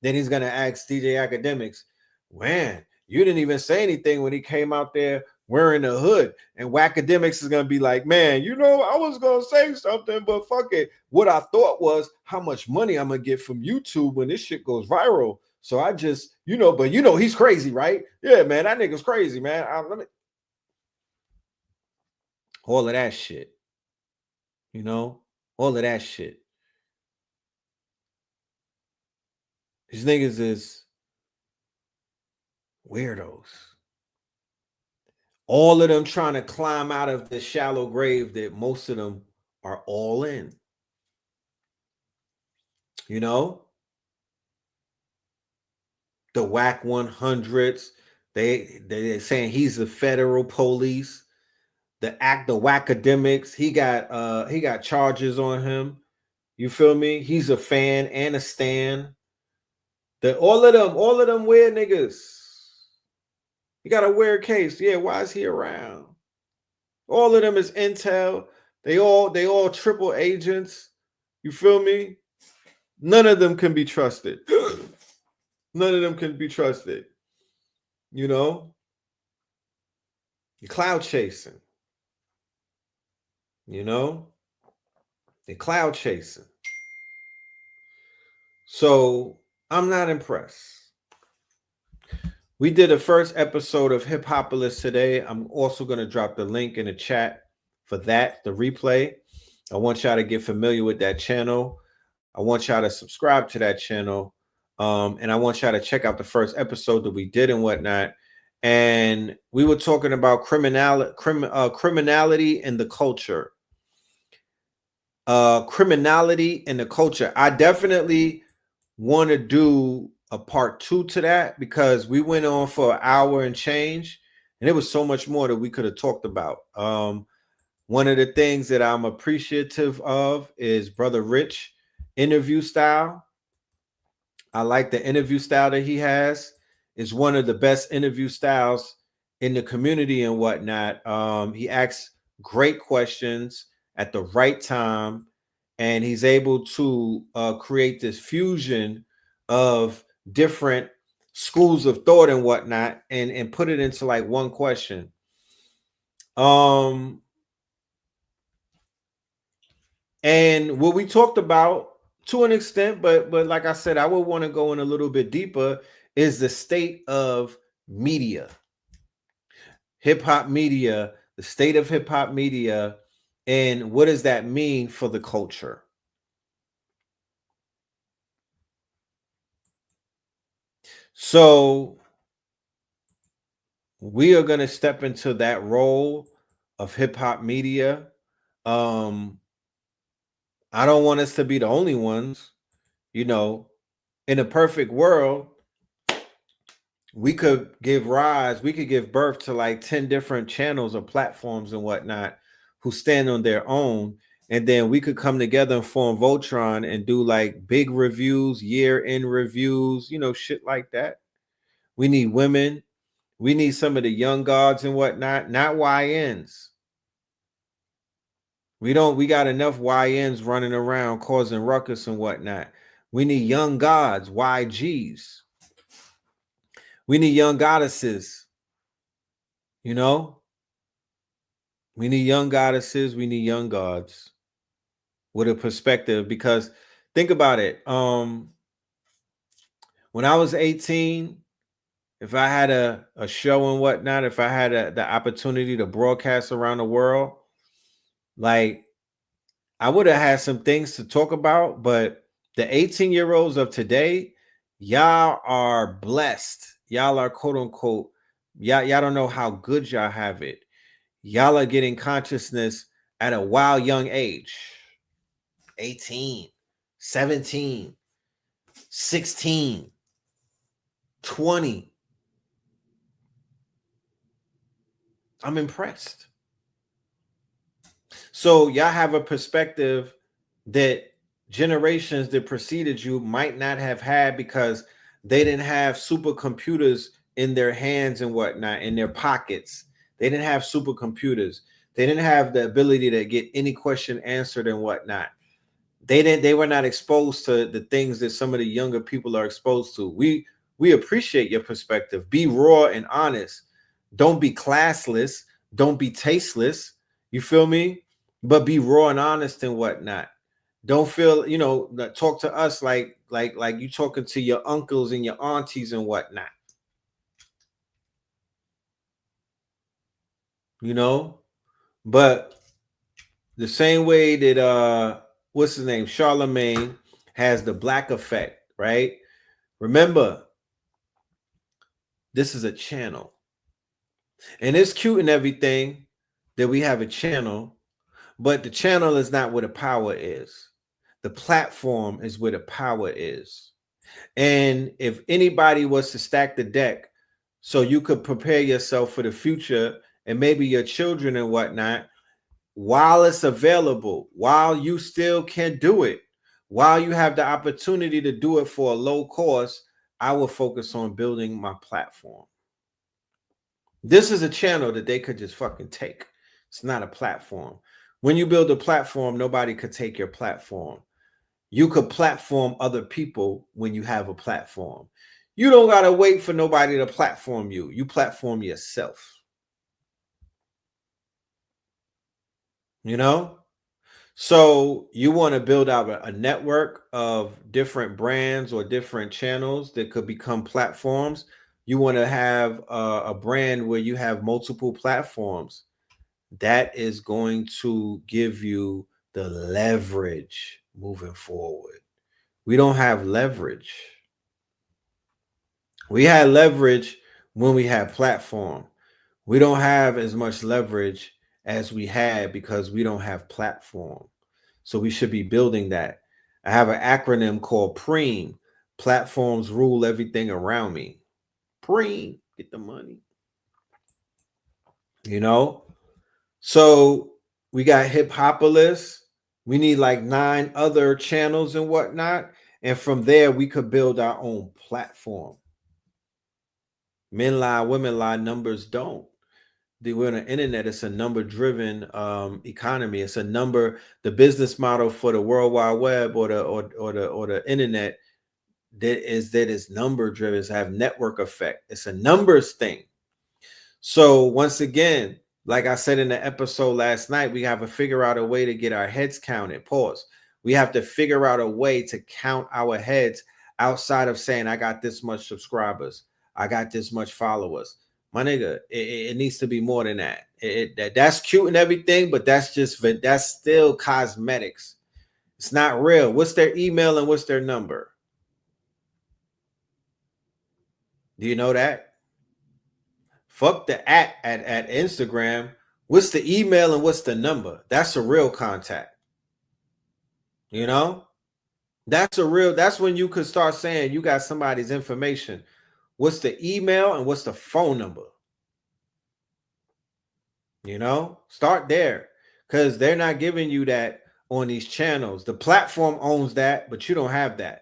Then he's going to ask DJ Academics, man, you didn't even say anything when he came out there wearing a hood. And Wacademics is going to be like, man, you know, I was going to say something, but fuck it. What I thought was how much money I'm going to get from YouTube when this shit goes viral. So I just, you know, but you know, he's crazy, right? Yeah, man, that nigga's crazy, man. All of that shit. You know, all of that shit. These niggas is weirdos. All of them trying to climb out of the shallow grave that most of them are all in. You know? The whack 100s. They're saying he's the federal police. The Wacademics, he got charges on him. You feel me? He's a fan and a stan. All of them weird niggas. He got a weird case. Yeah, why is he around? All of them is intel. They all triple agents. You feel me? None of them can be trusted. None of them can be trusted. You know? You're cloud chasing. You know? They're cloud chasing. So I'm not impressed. We did a first episode of Hip Hopolis today. I'm also going to drop the link in the chat for that, the replay. I want y'all to get familiar with that channel. I want y'all to subscribe to that channel. And I want y'all to check out the first episode that we did and whatnot. And we were talking about criminality and the culture. Criminality and the culture. I definitely want to do a part 2 to that because we went on for an hour and change, and there was so much more that we could have talked about. One of the things that I'm appreciative of is Brother Rich interview style. I like the interview style that he has. It's one of the best interview styles in the community and whatnot. He asks great questions at the right time, and he's able to create this fusion of different schools of thought and whatnot, and put it into like one question. And what we talked about to an extent, but like I said, I would want to go in a little bit deeper, is the state of media, hip hop media, the state of hip hop media, and what does that mean for the culture? So we are going to step into that role of hip hop media. I don't want us to be the only ones. You know, in a perfect world, we could give birth to like 10 different channels or platforms and whatnot who stand on their own. And then we could come together and form Voltron and do like big reviews, year-end reviews, shit like that. We need women. We need some of the young gods and whatnot, not YNs. We got enough YNs running around causing ruckus and whatnot. We need young gods, YGs. We need young goddesses. We need young goddesses. We need young gods with a perspective, because think about it. When I was 18, if I had a show and whatnot, if I had the opportunity to broadcast around the world, like I would have had some things to talk about, but the 18-year-olds of today, y'all are blessed. Y'all are quote unquote, y'all don't know how good y'all have it. Y'all are getting consciousness at a wild young age. 18, 17, 16, 20. I'm impressed. So y'all have a perspective that generations that preceded you might not have had, because they didn't have supercomputers in their hands and whatnot, in their pockets. They didn't have supercomputers. They didn't have the ability to get any question answered and whatnot. They were not exposed to the things that some of the younger people are exposed to. We appreciate your perspective. Be raw and honest. Don't be classless. Don't be tasteless. You feel me? But be raw and honest and whatnot. Don't feel, talk to us like you talking to your uncles and your aunties and whatnot. But the same way that what's his name, Charlemagne, has the black effect, right? Remember, this is a channel. And it's cute and everything that we have a channel, but the channel is not where the power is. The platform is where the power is. And if anybody was to stack the deck so you could prepare yourself for the future and maybe your children and whatnot, while it's available, while you still can do it, while you have the opportunity to do it for a low cost, I will focus on building my platform. This is a channel that they could just fucking take. It's not a platform. When you build a platform, nobody could take your platform. You could platform other people when you have a platform. You don't got to wait for nobody to platform you. You platform yourself. So you want to build out a network of different brands or different channels that could become platforms. You want to have a brand where you have multiple platforms. That is going to give you the leverage moving forward. We don't have leverage. We had leverage when we had platform. We don't have as much leverage as we had because we don't have platform. So we should be building that. I have an acronym called PREAM. Platforms rule everything around me. PREAM, get the money. You know? So we got Hip Hopolis. We need like 9 other channels and whatnot. And from there, we could build our own platform. Men lie, women lie, numbers don't. We're on the internet. It's a number-driven economy. It's a number. The business model for the World Wide Web or the internet that is number-driven. It's have network effect. It's a numbers thing. So once again, like I said in the episode last night, we have to figure out a way to get our heads counted. Pause. We have to figure out a way to count our heads outside of saying, I got this much subscribers. I got this much followers. My nigga, it needs to be more than that. That's cute and everything, but that's still cosmetics. It's not real. What's their email and what's their number? Do you know that? Fuck the at Instagram. What's the email and what's the number? That's a real contact. You know? That's when you could start saying you got somebody's information. What's the email and what's the phone number? You know? Start there. Because they're not giving you that on these channels. The platform owns that, but you don't have that.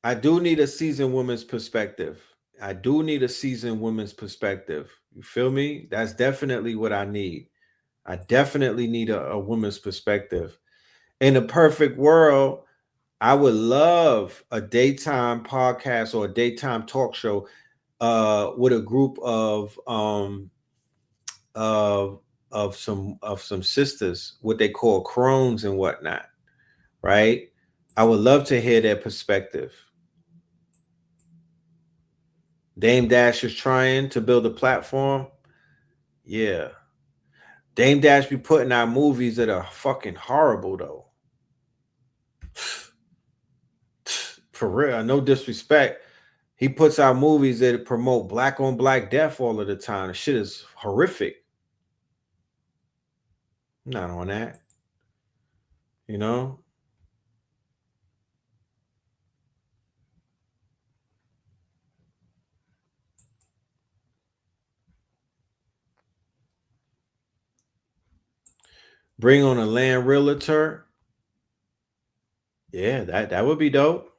I do need a seasoned woman's perspective. You feel me? That's definitely what I need. I definitely need a woman's perspective. In a perfect world, I would love a daytime podcast or a daytime talk show with a group of some sisters, what they call crones and whatnot, right? I would love to hear their perspective. Dame Dash is trying to build a platform. Yeah. Dame Dash be putting out movies that are fucking horrible, though. For real, no disrespect. He puts out movies that promote black on black death all of the time. The shit is horrific. I'm not on that. You know? Bring on a land realtor. Yeah, that would be dope.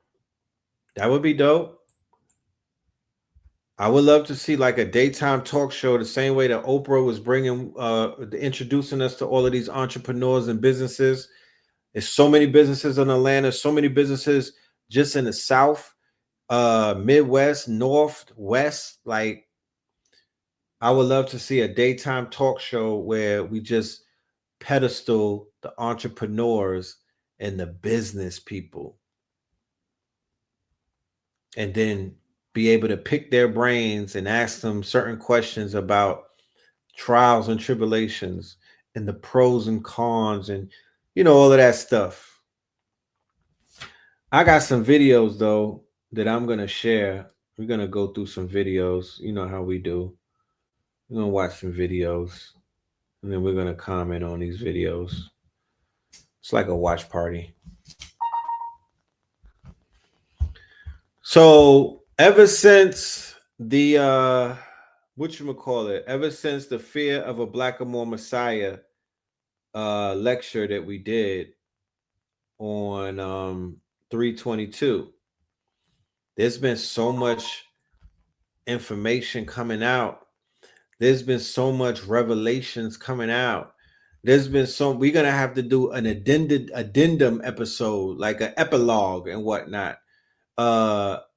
That would be dope. I would love to see like a daytime talk show the same way that Oprah was bringing, introducing us to all of these entrepreneurs and businesses. There's so many businesses in Atlanta, so many businesses just in the South, Midwest, North, West. Like, I would love to see a daytime talk show where we just pedestal the entrepreneurs and the business people, and then be able to pick their brains and ask them certain questions about trials and tribulations and the pros and cons and, you know, all of that stuff. I got some videos though that I'm going to share. We're going to go through some videos. You know how we do. We're going to watch some videos and then we're going to comment on these videos. It's like a watch party. So ever since the ever since the Fear of a Blackamoor Messiah lecture that we did on 322, there's been so much information coming out. There's been so much revelations coming out. We're gonna have to do an addendum episode, like an epilogue and whatnot.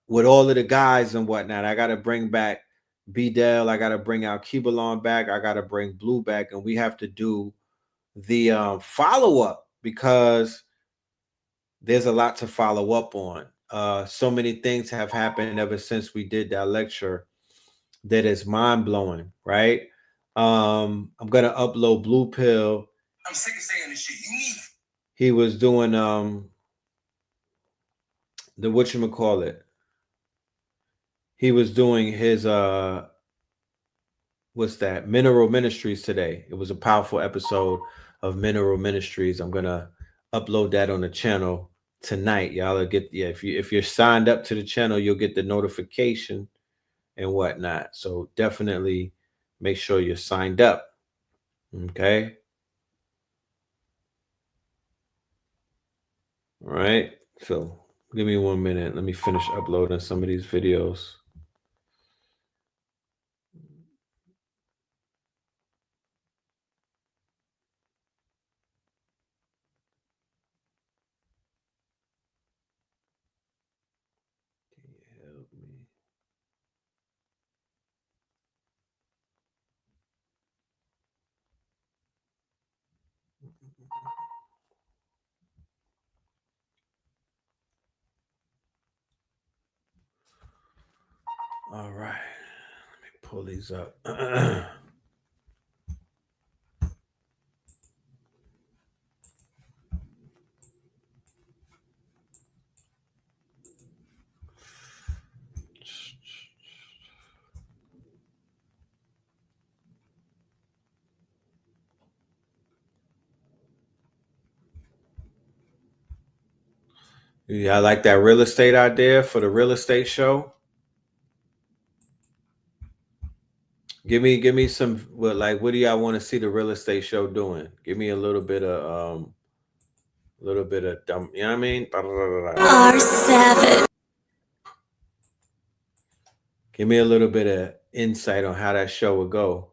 With all of the guys and whatnot. I gotta bring back B-Del. I gotta bring out Kibalon back. I gotta bring Blue back, and we have to do the follow-up because there's a lot to follow up on. So many things have happened ever since we did that lecture that is mind-blowing, right? I'm gonna upload Blue Pill I'm sick of saying this shit. You need. He was doing the whatchamacallit. He was doing his what's that? Mineral Ministries today. It was a powerful episode of Mineral Ministries. I'm gonna upload that on the channel tonight. Y'all will get if you're signed up to the channel, you'll get the notification and whatnot. So definitely make sure you're signed up. Okay. All right. So give me 1 minute. Let me finish uploading some of these videos. Can you help me? All right. Let me pull these up. Yeah, I like that real estate idea for the real estate show. Give me some what do y'all want to see the real estate show doing? Give me a little bit of you know what I mean? R7. Give me a little bit of insight on how that show would go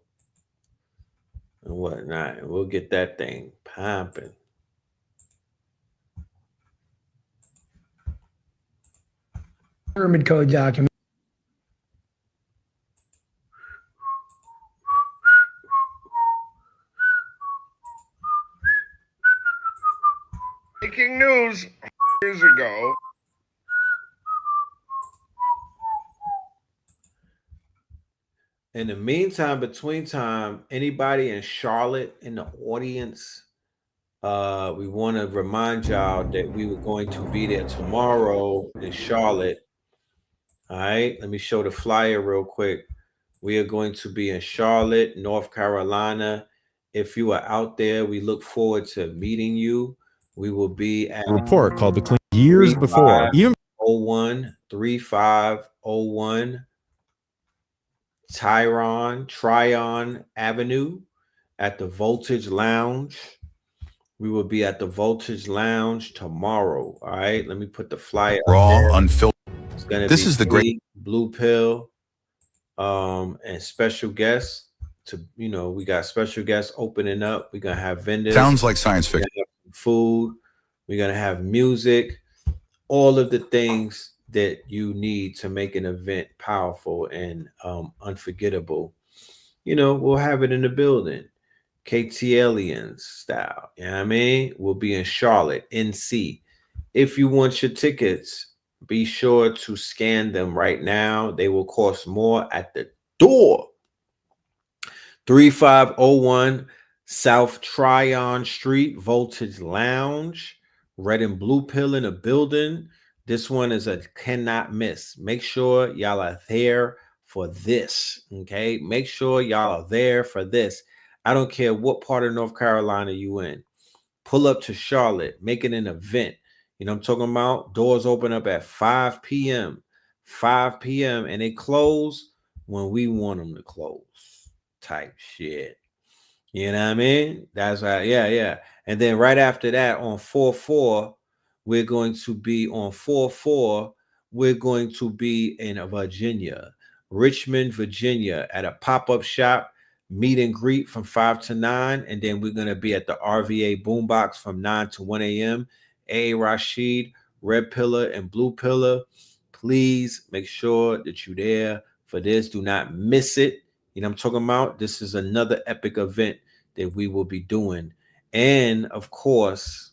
and whatnot. And we'll get that thing pumping. Pyramid code document. Breaking news years ago. In the meantime, between time, anybody in Charlotte in the audience, we want to remind y'all that we were going to be there tomorrow in Charlotte. All right, let me show the flyer real quick. We are going to be in Charlotte, North Carolina. If you are out there, we look forward to meeting you. We will be at a report called the Clean years before. Even 3501 Tryon Avenue at the Voltage Lounge. We will be at the Voltage Lounge tomorrow. All right, let me put the flyer raw, unfiltered. It's gonna This be is the great Blue Pill, and special guests. We got special guests opening up. We're gonna have vendors. Sounds like science fiction. Food. We're gonna have music. All of the things that you need to make an event powerful and unforgettable. We'll have it in the building. KTLians style. You know what I mean? We'll be in Charlotte, NC. If you want your tickets, be sure to scan them right now. They will cost more at the door. 3501 South Tryon Street, Voltage Lounge. Red and Blue Pill in the building. This one is a cannot miss. Make sure y'all are there for this. Okay. Make sure y'all are there for this. I don't care what part of North Carolina you in. Pull up to Charlotte. Make it an event. You know what I'm talking about? Doors open up at 5 p.m. 5 p.m. and they close when we want them to close. Type shit. You know what I mean? That's right. Yeah. And then right after that on 4/4, we're going to be on 4/4. We're going to be in Virginia, Richmond, Virginia, at a pop-up shop, meet and greet from 5 to 9. And then we're going to be at the RVA Boombox from 9 to 1 a.m. A. Rashid, Red Pillar, and Blue Pillar. Please make sure that you're there for this. Do not miss it. You know what I'm talking about? This is another epic event that we will be doing. And of course,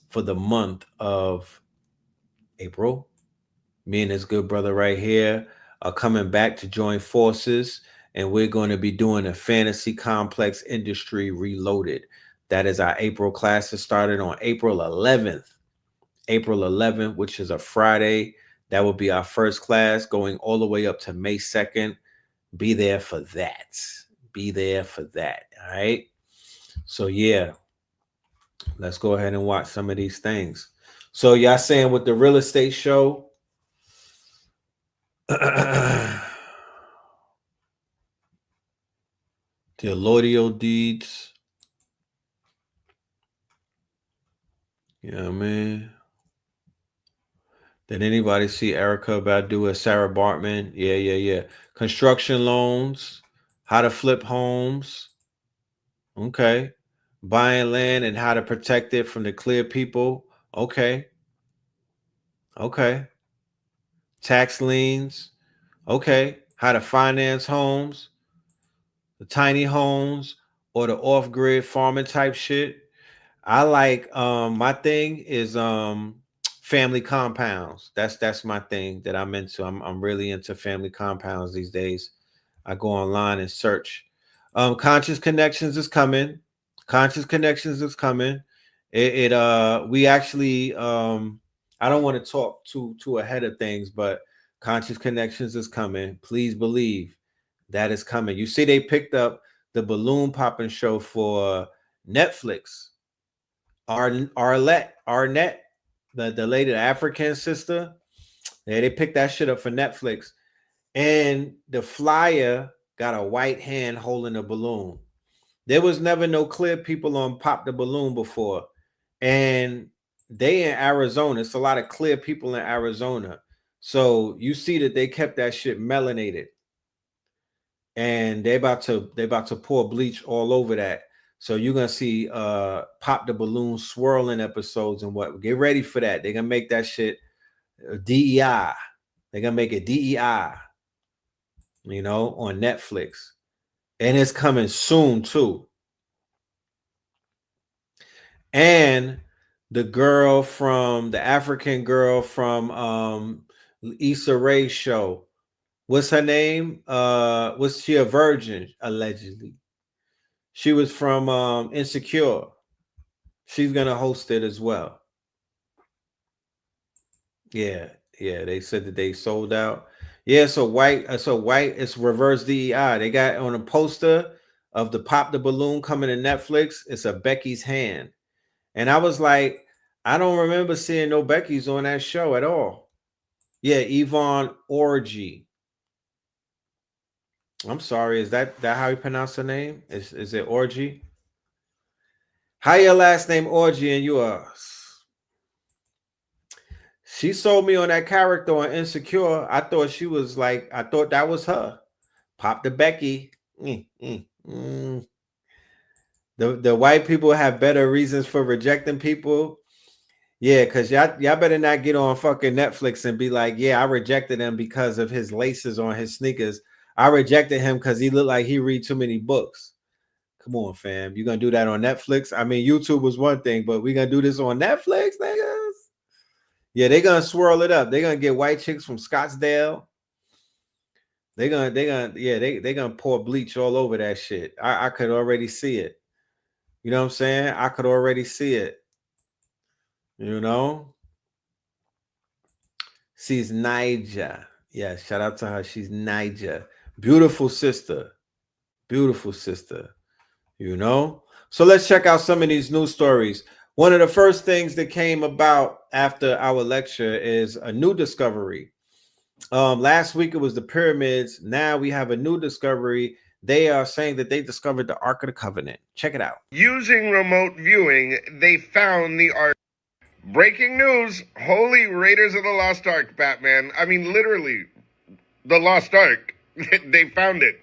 for the month of April, me and this good brother right here are coming back to join forces. And we're going to be doing a fantasy complex industry reloaded. That is our April classes started on April 11th. April 11th, which is a Friday. That will be our first class going all the way up to May 2nd. Be there for that. Be there for that. All right. So, yeah, let's go ahead and watch some of these things. So, y'all saying with the real estate show, the allodial deeds. Yeah, man. Did anybody see Erica Badu as Sarah Bartman? Yeah. Construction loans, how to flip homes. Okay. Buying land and how to protect it from the clear people. Okay. Tax liens. Okay. How to finance homes, the tiny homes, or the off-grid farming type shit. I like my thing is family compounds. That's my thing that I'm into. I'm really into family compounds these days. I go online and search. Conscious Connections is coming. Conscious Connections is coming. We actually I don't want to talk too ahead of things, but Conscious Connections is coming. Please believe that is coming. You see, they picked up the balloon popping show for Netflix. Arnett, the lady, the African sister. Yeah, they picked that shit up for Netflix. And the flyer got a white hand holding a balloon. There was never no clear people on Pop the Balloon before. And they in Arizona. It's a lot of clear people in Arizona. So you see that they kept that shit melanated. And they about to pour bleach all over that. So you're gonna see Pop the Balloon swirling episodes and what. Get ready for that. They're gonna make that shit DEI. They're gonna make it DEI, on Netflix. And it's coming soon too. And the African girl from Issa Rae's show. What's her name? Was she a virgin, allegedly? She was from Insecure. She's gonna host it as well. Yeah. They said that they sold out. Yeah, so white, it's reverse DEI. They got on a poster of the Pop the Balloon coming to Netflix. It's a Becky's hand. And I was like, I don't remember seeing no Becky's on that show at all. Yeah, Yvonne Orgy. I'm sorry, is that how you pronounce her name? Is it Orgy? How your last name Orgy and you are? She sold me on that character on Insecure. I thought that was her. Pop the Becky. The white people have better reasons for rejecting people. Yeah, because y'all better not get on fucking Netflix and be like, yeah, I rejected him because of his laces on his sneakers. I rejected him because he looked like he read too many books. Come on, fam. You gonna do that on Netflix? I mean, YouTube was one thing, but we gonna do this on Netflix, niggas? Yeah, they gonna swirl it up. They gonna get white chicks from Scottsdale. They gonna pour bleach all over that shit. I could already see it. You know what I'm saying? I could already see it. She's Niger. Yeah, shout out to her. She's Niger. Beautiful sister. So let's check out some of these news stories. One of the first things that came about after our lecture is a new discovery. Last week it was the pyramids. Now we have a new discovery. They are saying that they discovered the Ark of the Covenant. Check it out. Using remote viewing, they found the Ark. Breaking news, Holy Raiders of the Lost Ark, Batman. I mean, literally, the Lost Ark. They found it.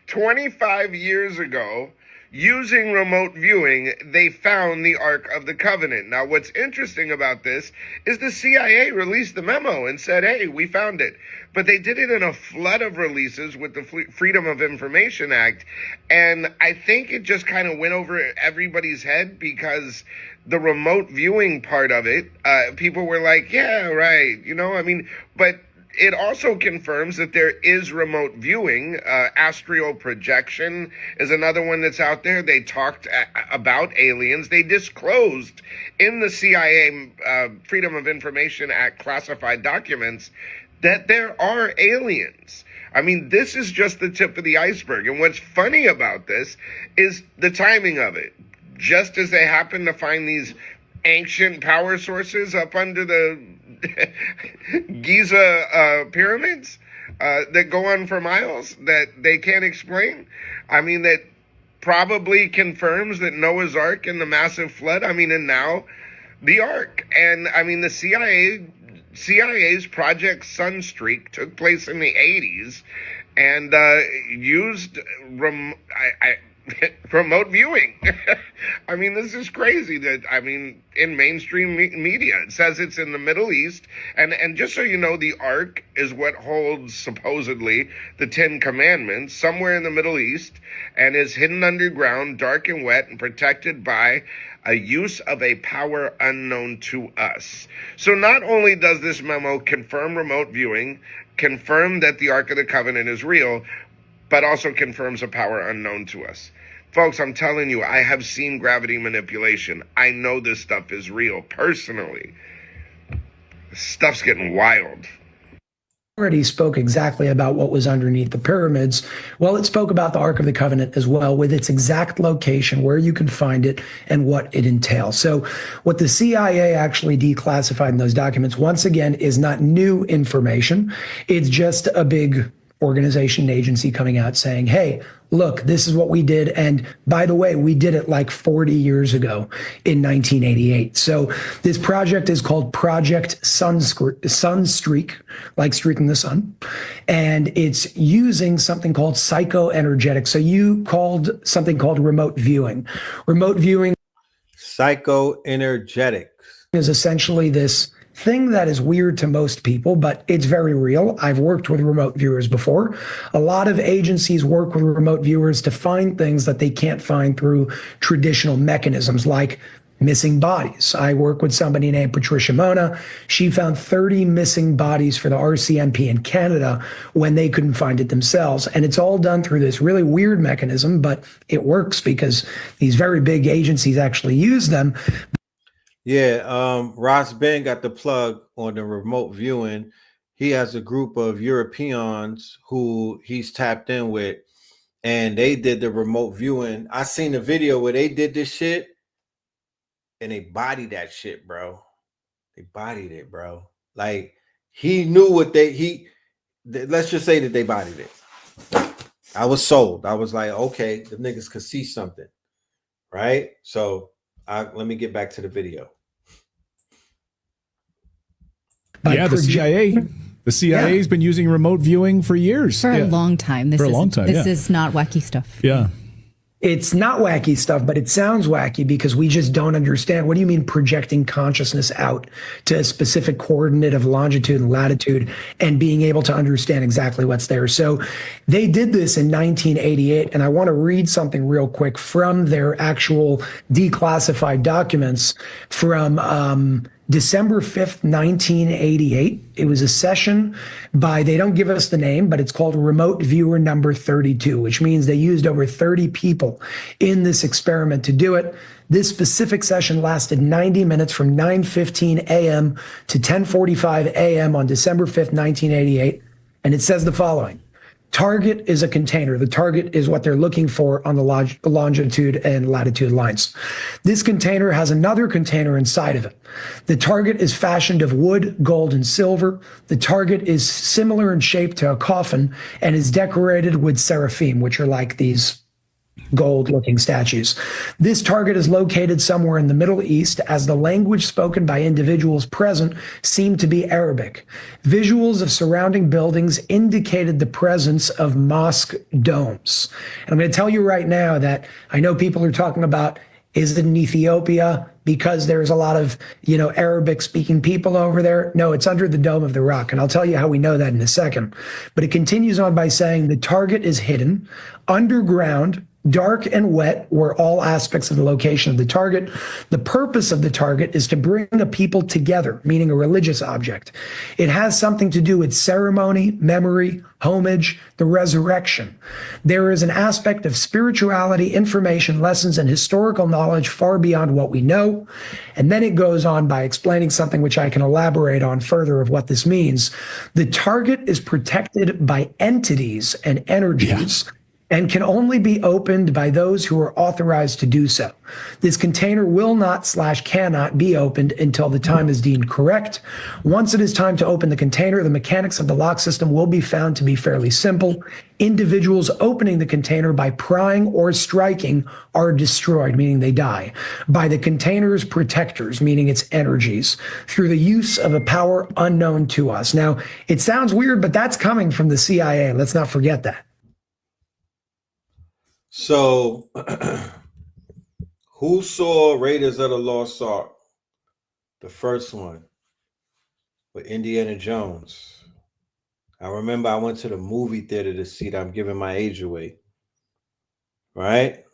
25 years ago, using remote viewing, they found the Ark of the Covenant. Now, what's interesting about this is the CIA released the memo and said, hey, we found it. But they did it in a flood of releases with the Freedom of Information Act. And I think it just kind of went over everybody's head because the remote viewing part of it, people were like, yeah, right. But it also confirms that there is remote viewing. Astral projection is another one that's out there. They talked about aliens. They disclosed in the CIA Freedom of Information Act classified documents that there are aliens. I mean, this is just the tip of the iceberg. And what's funny about this is the timing of it. Just as they happen to find these ancient power sources up under the Giza pyramids that go on for miles that they can't explain. I mean, that probably confirms that Noah's Ark and the massive flood, I mean, and now the Ark. And I mean, the CIA's Project Sunstreak took place in the 80s and used remote viewing. I mean, this is crazy that, I mean, in mainstream media, it says it's in the Middle East. And just so you know, the Ark is what holds, supposedly, the 10 Commandments somewhere in the Middle East and is hidden underground, dark and wet, and protected by a use of a power unknown to us. So not only does this memo confirm remote viewing, confirm that the Ark of the Covenant is real, but also confirms a power unknown to us. Folks, I'm telling you, I have seen gravity manipulation. I know this stuff is real, personally. Stuff's getting wild. Already spoke exactly about what was underneath the pyramids. Well, it spoke about the Ark of the Covenant as well, with its exact location, where you can find it, and what it entails. So what the CIA actually declassified in those documents, once again, is not new information. It's just a big organization and agency coming out saying, hey, look, this is what we did. And by the way, we did it like 40 years ago in 1988. So this project is called Project Sunstreak, like streaking the sun. And it's using something called psychoenergetics. So you called something called remote viewing. Remote viewing. Psychoenergetics is essentially this thing that is weird to most people, but it's very real. I've worked with remote viewers before. A lot of agencies work with remote viewers to find things that they can't find through traditional mechanisms, like missing bodies. I work with somebody named Patricia Mona. She found 30 missing bodies for the RCMP in Canada when they couldn't find it themselves. And it's all done through this really weird mechanism, but it works because these very big agencies actually use them. Yeah, Ross Ben got the plug on the remote viewing. He has a group of Europeans who he's tapped in with, and they did the remote viewing. I seen the video where they did this shit, and they bodied that shit, bro. They bodied it, bro. Like, he knew what let's just say that they bodied it. I was sold. I was like, okay, the niggas could see something, right? So let me get back to the video. Yeah, the CIA has been using remote viewing for years. For a long time. This is not wacky stuff. Yeah. It's not wacky stuff, but it sounds wacky because we just don't understand. What do you mean projecting consciousness out to a specific coordinate of longitude and latitude and being able to understand exactly what's there? So they did this in 1988, and I want to read something real quick from their actual declassified documents from December 5th, 1988. It was a session by, they don't give us the name, but it's called Remote Viewer Number 32, which means they used over 30 people in this experiment to do it. This specific session lasted 90 minutes from 9:15 a.m. to 10:45 a.m. on December 5th, 1988. And it says the following. Target is a container. The target is what they're looking for on the longitude and latitude lines. This container has another container inside of it. The target is fashioned of wood, gold, and silver. The target is similar in shape to a coffin and is decorated with seraphim, which are like these gold-looking statues. This target is located somewhere in the Middle East, as the language spoken by individuals present seemed to be Arabic. Visuals of surrounding buildings indicated the presence of mosque domes. And I'm going to tell you right now that I know people are talking about, is it in Ethiopia because there's a lot of, Arabic-speaking people over there? No, it's under the Dome of the Rock, and I'll tell you how we know that in a second. But it continues on by saying the target is hidden underground, Dark and wet were all aspects of the location of the target. The purpose of the target is to bring a people together, meaning a religious object. It has something to do with ceremony, memory, homage, the resurrection. There is an aspect of spirituality, information, lessons, and historical knowledge far beyond what we know. And then it goes on by explaining something which I can elaborate on further of what this means. The target is protected by entities and energies. Yeah. And can only be opened by those who are authorized to do so. This container will not/cannot be opened until the time is deemed correct. Once it is time to open the container, the mechanics of the lock system will be found to be fairly simple. Individuals opening the container by prying or striking are destroyed, meaning they die, by the container's protectors, meaning its energies, through the use of a power unknown to us. Now, it sounds weird, but that's coming from the CIA. Let's not forget that. So, who saw Raiders of the Lost Ark? The first one with Indiana Jones. I remember I went to the movie theater to see that. I'm giving my age away. Right?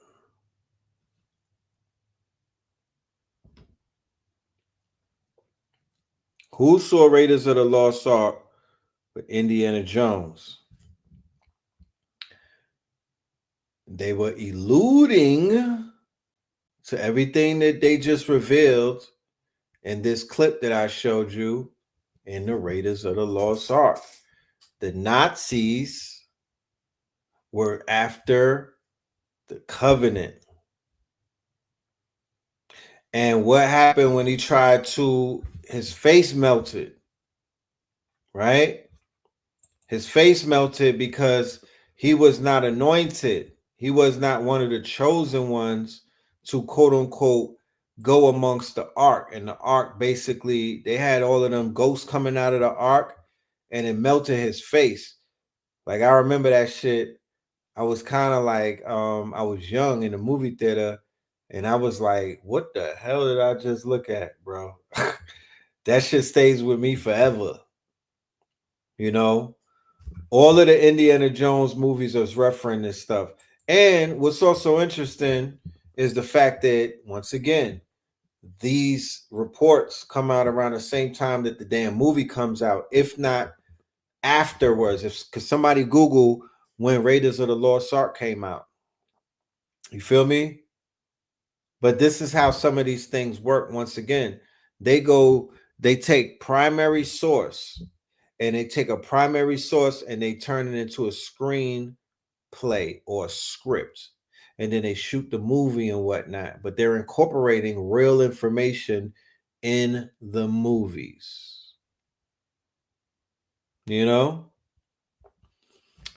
Who saw Raiders of the Lost Ark with Indiana Jones? They were alluding to everything that they just revealed in this clip that I showed you in the Raiders of the Lost Ark. The Nazis were after the Covenant. And what happened when he tried to, his face melted, right? His face melted because he was not anointed. He was not one of the chosen ones to quote unquote go amongst the ark. And the ark basically, they had all of them ghosts coming out of the ark and it melted his face. Like I remember that shit. I was kind of like, I was young in the movie theater and I was like, what the hell did I just look at, bro? That shit stays with me forever. You know, all of the Indiana Jones movies are referencing this stuff. And what's also interesting is the fact that, once again, these reports come out around the same time that the damn movie comes out, if not afterwards. Because somebody Google when Raiders of the Lost Ark came out. You feel me? But this is how some of these things work. Once again, they take primary source, and they take a primary source and they turn it into a screen play or a script, and then they shoot the movie and whatnot, but they're incorporating real information in the movies, you know.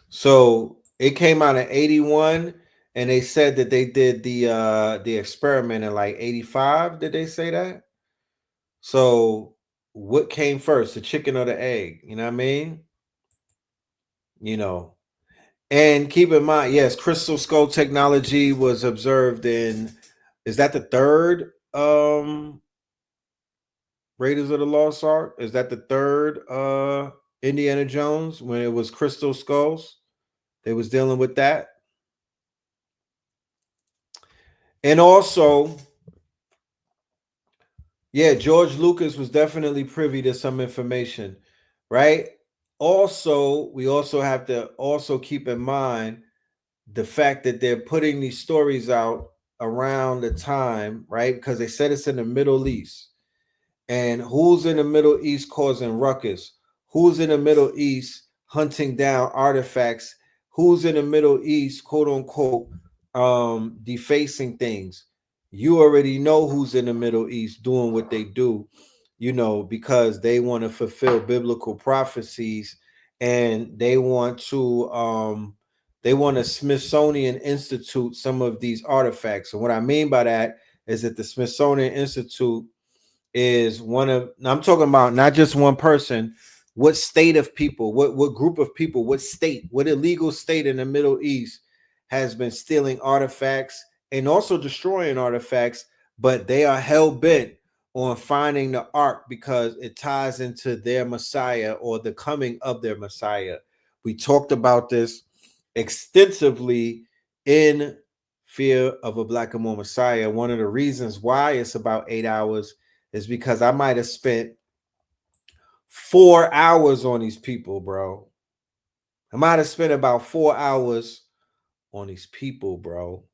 So it came out in 81 and they said that they did the experiment in like 85. Did they say that? So what came first, the chicken or the egg? You know what I mean? You know. And keep in mind, yes, crystal skull technology was observed in, is that the third Raiders of the Lost Ark? Is that the third Indiana Jones when it was crystal skulls? They was dealing with that. And also, yeah, George Lucas was definitely privy to some information, right? Also, we also have to also keep in mind the fact that they're putting these stories out around the time, right? Because they said it's in the Middle East. And who's in the Middle East causing ruckus? Who's in the Middle East hunting down artifacts? Who's in the Middle East, quote unquote, defacing things? You already know who's in the Middle East doing what they do, you know, because they want to fulfill biblical prophecies and they want to Smithsonian Institute some of these artifacts. And what I mean by that is that the Smithsonian Institute is one of, I'm talking about not just one person, what state of people, what group of people, what state, what illegal state in the Middle East has been stealing artifacts and also destroying artifacts, but they are hell-bent on finding the ark because it ties into their Messiah or the coming of their Messiah. We talked about this extensively in Fear of a Black and More Messiah. One of the reasons why it's about 8 hours is because I might have spent 4 hours on these people, bro. I might have spent about 4 hours on these people, bro.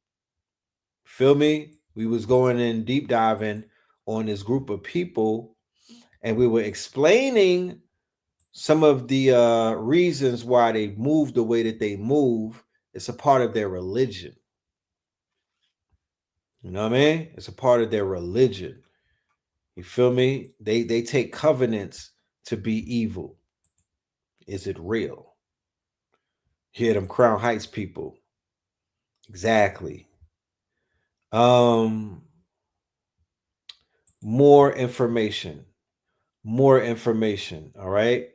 Feel me? We was going in deep diving on this group of people, and we were explaining some of the reasons why they move the way that they move. It's a part of their religion. You know what I mean? It's a part of their religion. You feel me? They take covenants to be evil. Is it real? Hear them Crown Heights people. Exactly. More information. All right.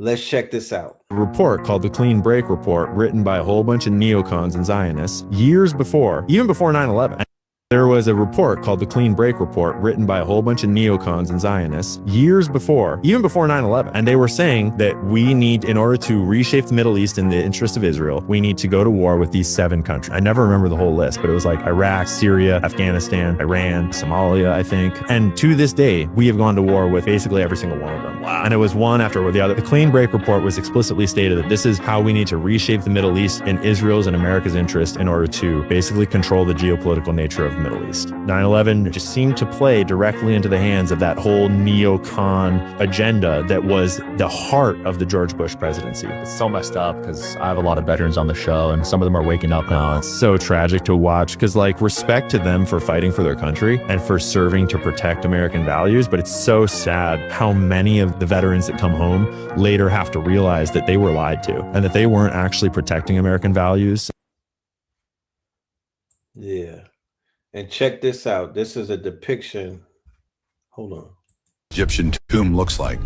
Let's check this out. A report called the Clean Break Report, written by a whole bunch of neocons and Zionists years before, even before 9/11. There was a report called the Clean Break Report, written by a whole bunch of neocons and Zionists years before, even before 9/11. And they were saying that we need, in order to reshape the Middle East in the interest of Israel, we need to go to war with these 7 countries. I never remember the whole list, but it was like Iraq, Syria, Afghanistan, Iran, Somalia, I think. And to this day, we have gone to war with basically every single one of them. Wow. And it was one after the other. The Clean Break Report was explicitly stated that this is how we need to reshape the Middle East in Israel's and America's interest in order to basically control the geopolitical nature of the Middle East. 9/11 just seemed to play directly into the hands of that whole neocon agenda that was the heart of the George Bush presidency. It's so messed up because I have a lot of veterans on the show and some of them are waking up now. It's so tragic to watch because, like, respect to them for fighting for their country and for serving to protect American values. But it's so sad how many of the veterans that come home later have to realize that they were lied to and that they weren't actually protecting American values. Yeah. And check this out. This is a depiction. Hold on. Egyptian tomb looks like.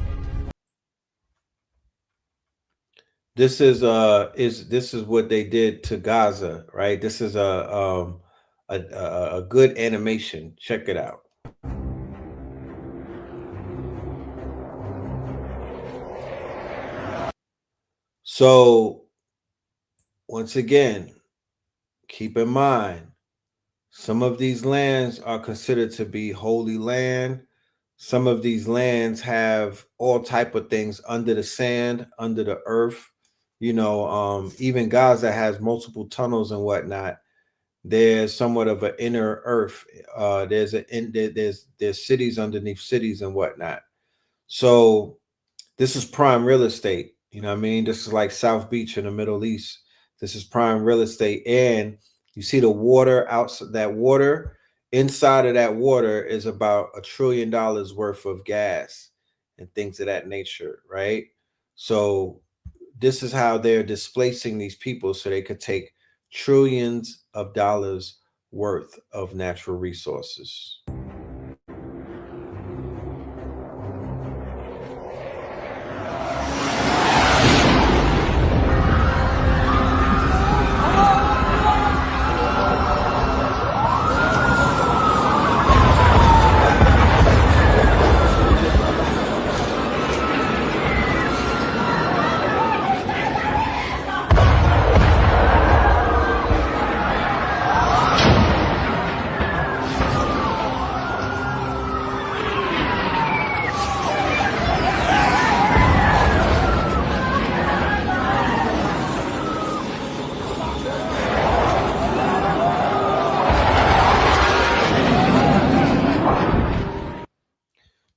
This is what they did to Gaza, right? This is a good animation. Check it out. So once again, keep in mind, some of these lands are considered to be holy land. Some of these lands have all type of things under the sand, under the earth. You know, even Gaza has multiple tunnels and whatnot. There's somewhat of an inner earth. There's cities underneath cities and whatnot. So this is prime real estate. You know what I mean? This is like South Beach in the Middle East. This is prime real estate. And you see the water outside, that water, inside of that water is about $1 trillion worth of gas and things of that nature, right? So this is how they're displacing these people so they could take trillions of dollars worth of natural resources.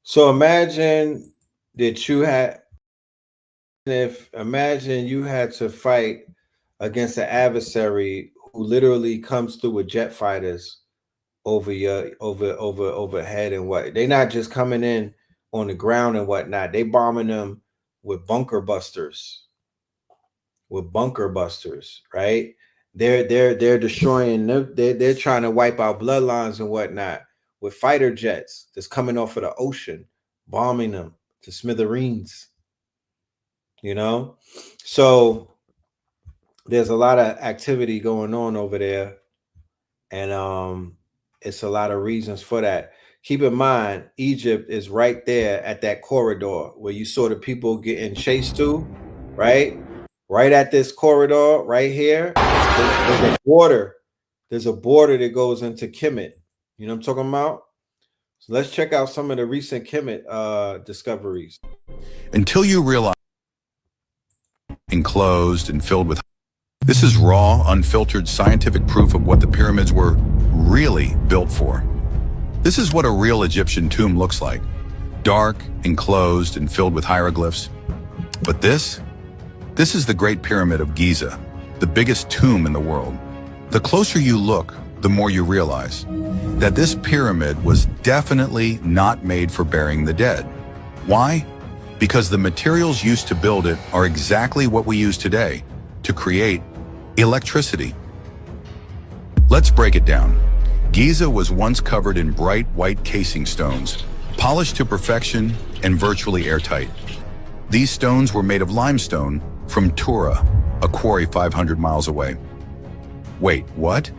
So imagine that imagine you had to fight against an adversary who literally comes through with jet fighters overhead and what. They're not just coming in on the ground and whatnot. They bombing them with bunker busters. Right? They're destroying them. They're trying to wipe out bloodlines and whatnot with fighter jets that's coming off of the ocean, bombing them to smithereens. You know, so there's a lot of activity going on over there, and it's a lot of reasons for that. Keep in mind, Egypt is right there at that corridor where you saw the people getting chased to, right? Right at this corridor right here, there's water there's a border that goes into Kemet. You know what I'm talking about? So let's check out some of the recent Kemet discoveries. Until you realize enclosed and filled with. This is raw, unfiltered scientific proof of what the pyramids were really built for. This is what a real Egyptian tomb looks like. Dark, enclosed, and filled with hieroglyphs. But this is the Great Pyramid of Giza, the biggest tomb in the world. The closer you look, the more you realize that this pyramid was definitely not made for burying the dead. Why? Because the materials used to build it are exactly what we use today to create electricity. Let's break it down. Giza was once covered in bright white casing stones, polished to perfection and virtually airtight. These stones were made of limestone from Tura, a quarry 500 miles away. Wait, what?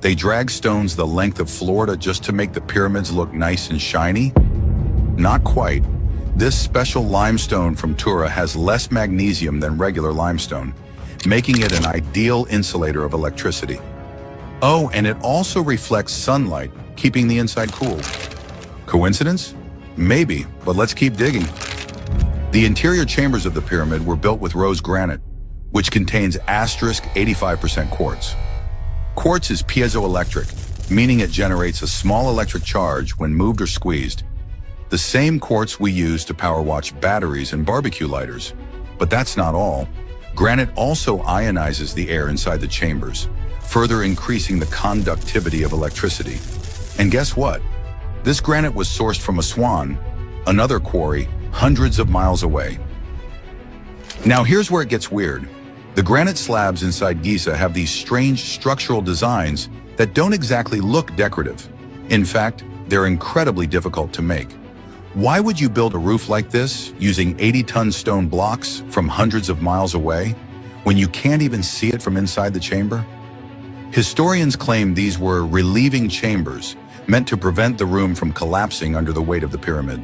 They dragged stones the length of Florida just to make the pyramids look nice and shiny? Not quite. This special limestone from Tura has less magnesium than regular limestone, making it an ideal insulator of electricity. Oh, and it also reflects sunlight, keeping the inside cool. Coincidence? Maybe, but let's keep digging. The interior chambers of the pyramid were built with rose granite, which contains asterisk 85% quartz. Quartz is piezoelectric, meaning it generates a small electric charge when moved or squeezed. The same quartz we use to power wash batteries and barbecue lighters. But that's not all. Granite also ionizes the air inside the chambers, further increasing the conductivity of electricity. And guess what? This granite was sourced from Aswan, another quarry hundreds of miles away. Now here's where it gets weird. The granite slabs inside Giza have these strange structural designs that don't exactly look decorative. In fact, they're incredibly difficult to make. Why would you build a roof like this using 80-ton stone blocks from hundreds of miles away when you can't even see it from inside the chamber? Historians claim these were relieving chambers meant to prevent the room from collapsing under the weight of the pyramid.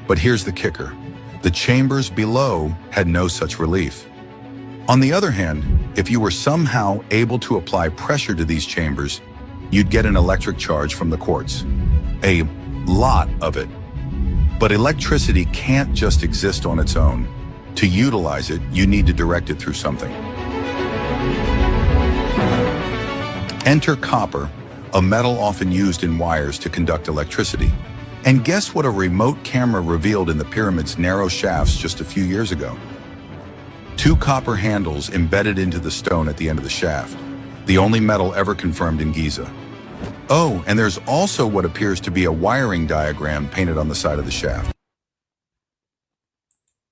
But here's the kicker. The chambers below had no such relief. On the other hand, if you were somehow able to apply pressure to these chambers, you'd get an electric charge from the quartz. A lot of it. But electricity can't just exist on its own. To utilize it, you need to direct it through something. Enter copper, a metal often used in wires to conduct electricity. And guess what a remote camera revealed in the pyramid's narrow shafts just a few years ago? 2 copper handles embedded into the stone at the end of the shaft, the only metal ever confirmed in Giza. Oh, and there's also what appears to be a wiring diagram painted on the side of the shaft.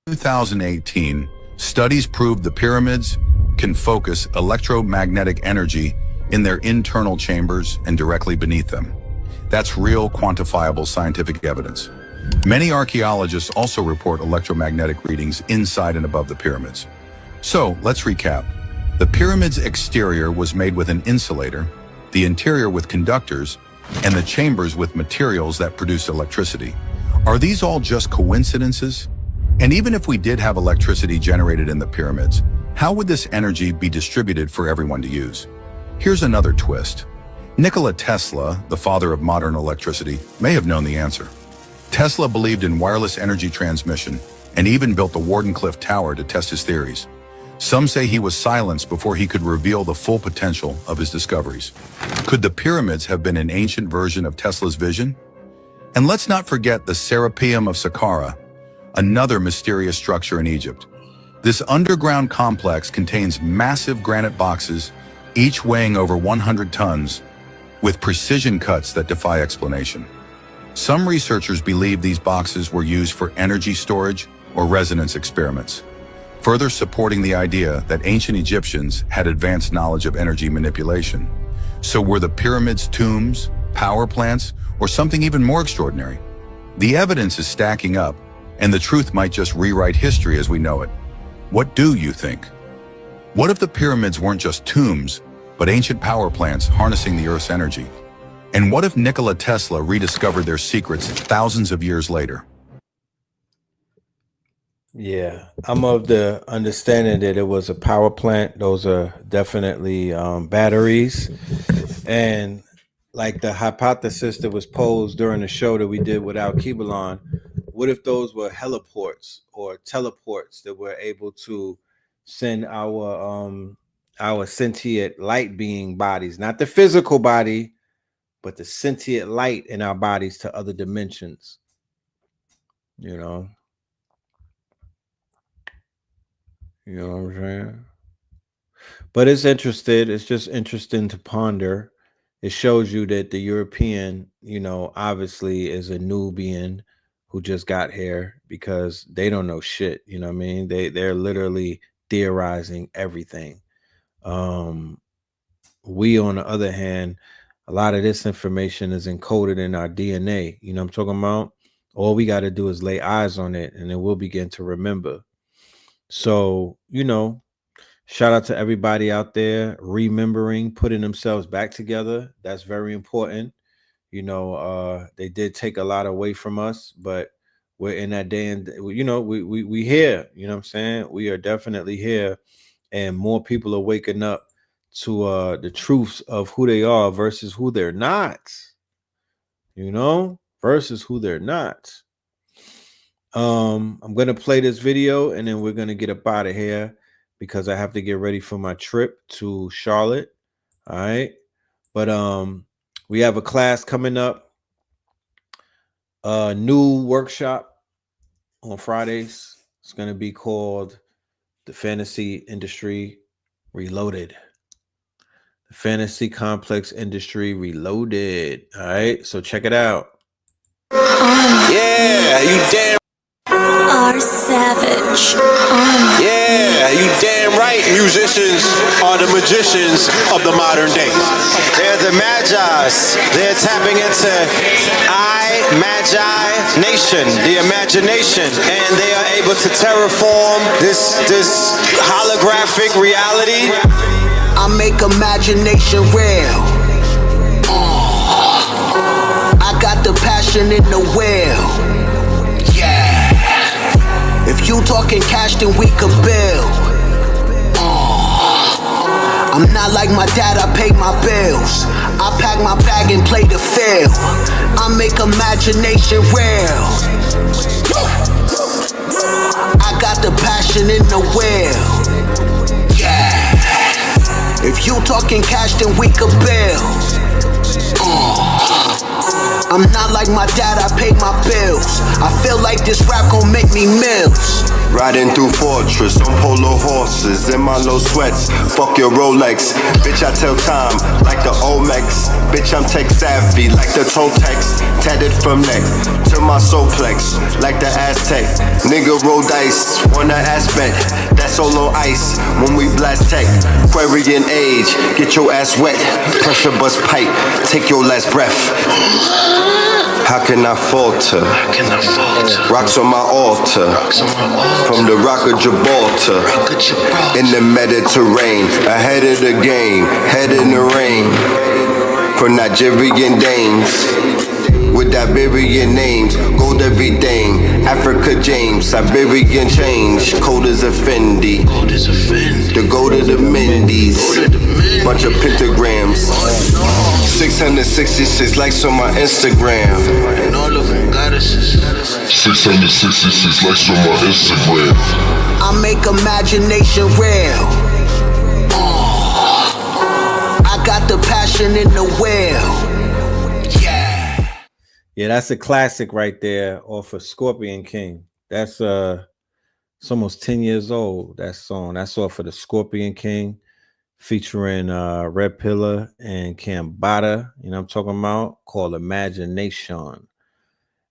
In 2018, studies proved the pyramids can focus electromagnetic energy in their internal chambers and directly beneath them. That's real, quantifiable scientific evidence. Many archaeologists also report electromagnetic readings inside and above the pyramids. So, let's recap. The pyramid's exterior was made with an insulator, the interior with conductors, and the chambers with materials that produce electricity. Are these all just coincidences? And even if we did have electricity generated in the pyramids, how would this energy be distributed for everyone to use? Here's another twist. Nikola Tesla, the father of modern electricity, may have known the answer. Tesla believed in wireless energy transmission and even built the Wardenclyffe Tower to test his theories. Some say he was silenced before he could reveal the full potential of his discoveries. Could the pyramids have been an ancient version of Tesla's vision? And let's not forget the Serapeum of Saqqara, another mysterious structure in Egypt. This underground complex contains massive granite boxes, each weighing over 100 tons, with precision cuts that defy explanation. Some researchers believe these boxes were used for energy storage or resonance experiments, further supporting the idea that ancient Egyptians had advanced knowledge of energy manipulation. So were the pyramids tombs, power plants, or something even more extraordinary? The evidence is stacking up, and the truth might just rewrite history as we know it. What do you think? What if the pyramids weren't just tombs, but ancient power plants harnessing the Earth's energy? And what if Nikola Tesla rediscovered their secrets thousands of years later? Yeah, I'm of the understanding that it was a power plant. Those are definitely batteries. And like the hypothesis that was posed during the show that we did with Al Kibalon, what if those were heliports or teleports that were able to send our sentient light being bodies, not the physical body, but the sentient light in our bodies to other dimensions, you know? You know what I'm saying? But it's just interesting to ponder. It shows you that the European, you know, obviously is a Nubian who just got here because they don't know shit. You know what I mean? They're literally theorizing everything. We, on the other hand, a lot of this information is encoded in our DNA. You know what I'm talking about? All we got to do is lay eyes on it, and then we'll begin to remember. So, you know, shout out to everybody out there remembering, putting themselves back together. That's very important. You know, they did take a lot away from us, but we're in that day, and you know, we here. You know what I'm saying? We are definitely here, and more people are waking up to the truths of who they are versus who they're not. You know, versus who they're not. I'm gonna play this video and then we're gonna get up out of here because I have to get ready for my trip to Charlotte. All right. But we have a class coming up, a new workshop on Fridays. It's gonna be called The Fantasy Industry Reloaded. The Fantasy Complex Industry Reloaded. All right, so check it out. Yeah, you damn are savage. Yeah, you damn right. Musicians are the magicians of the modern day. They're the magis. They're tapping into Magi Nation, the imagination, and they are able to terraform this holographic reality. I make imagination real. I got the passion in the will. Yeah. If you talking cash, then we could build. I'm not like my dad, I pay my bills. I pack my bag and play the field. I make imagination real. I got the passion in the will. Yeah. If you talking cash, then we could build. I'm not like my dad, I pay my bills. I feel like this rap gon' make me mills. Riding through fortress on polo horses in my low sweats. Fuck your Rolex, bitch I tell time like the Olmecs. Bitch I'm tech savvy like the Toltecs. Tatted from neck to my soulplex like the Aztec. Nigga roll dice, wanna aspect. That's all on ice when we blast tech. Aquarian age, get your ass wet. Pressure bust pipe, take your last breath. How can I falter? Rocks on my altar. From the rock of Gibraltar. In the Mediterranean. Ahead of the game. Head in the rain. For Nigerian dames. With Iberian names. Gold everything. Africa James. Siberian change. Cold as a Fendi. The gold of the Mendes. Bunch of pentagrams. 666 likes on my Instagram. And all of them goddesses. 666 likes on my Instagram. I make imagination real. I got the passion in the will. Yeah. Yeah, that's a classic right there off of Scorpion King. That's it's almost 10 years old, that song. That's off of the Scorpion King, featuring Red Pillar and Cambada, you know what I'm talking about, called Imagination.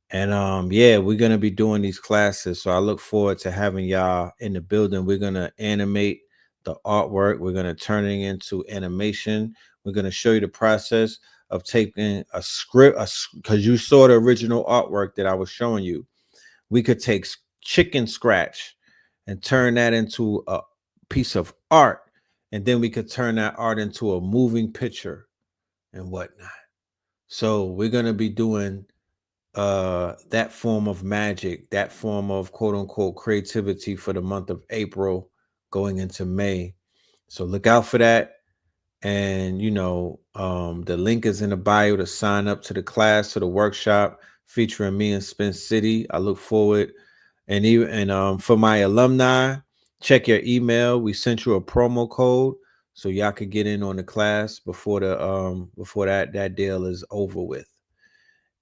And yeah, we're gonna be doing these classes, so I look forward to having y'all in the building. We're gonna animate the artwork, we're gonna turn it into animation. We're gonna show you the process of taking a script, because you saw the original artwork that I was showing you. We could take chicken scratch and turn that into a piece of art, and then we could turn that art into a moving picture and whatnot. So we're going to be doing that form of magic, that form of quote unquote creativity for the month of April going into May. So look out for that. And, you know, The link is in the bio to sign up to the class, to the workshop featuring me in Spin City. I look forward. And for my alumni, check your email. We sent you a promo code so y'all could get in on the class before that deal is over with.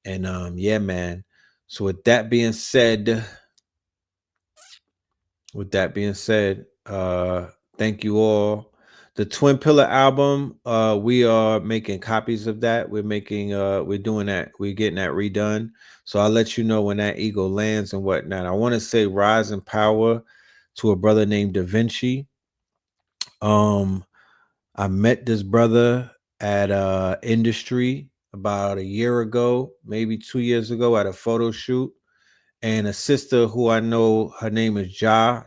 And yeah, man. So with that being said, thank you all. The Twin Pillar album, we are making copies of that. We're doing that. We're getting that redone. So I'll let you know when that ego lands and whatnot. I want to say rise in power to a brother named Da Vinci. I met this brother at Industry about a year ago, maybe 2 years ago, at a photo shoot. And a sister who I know, her name is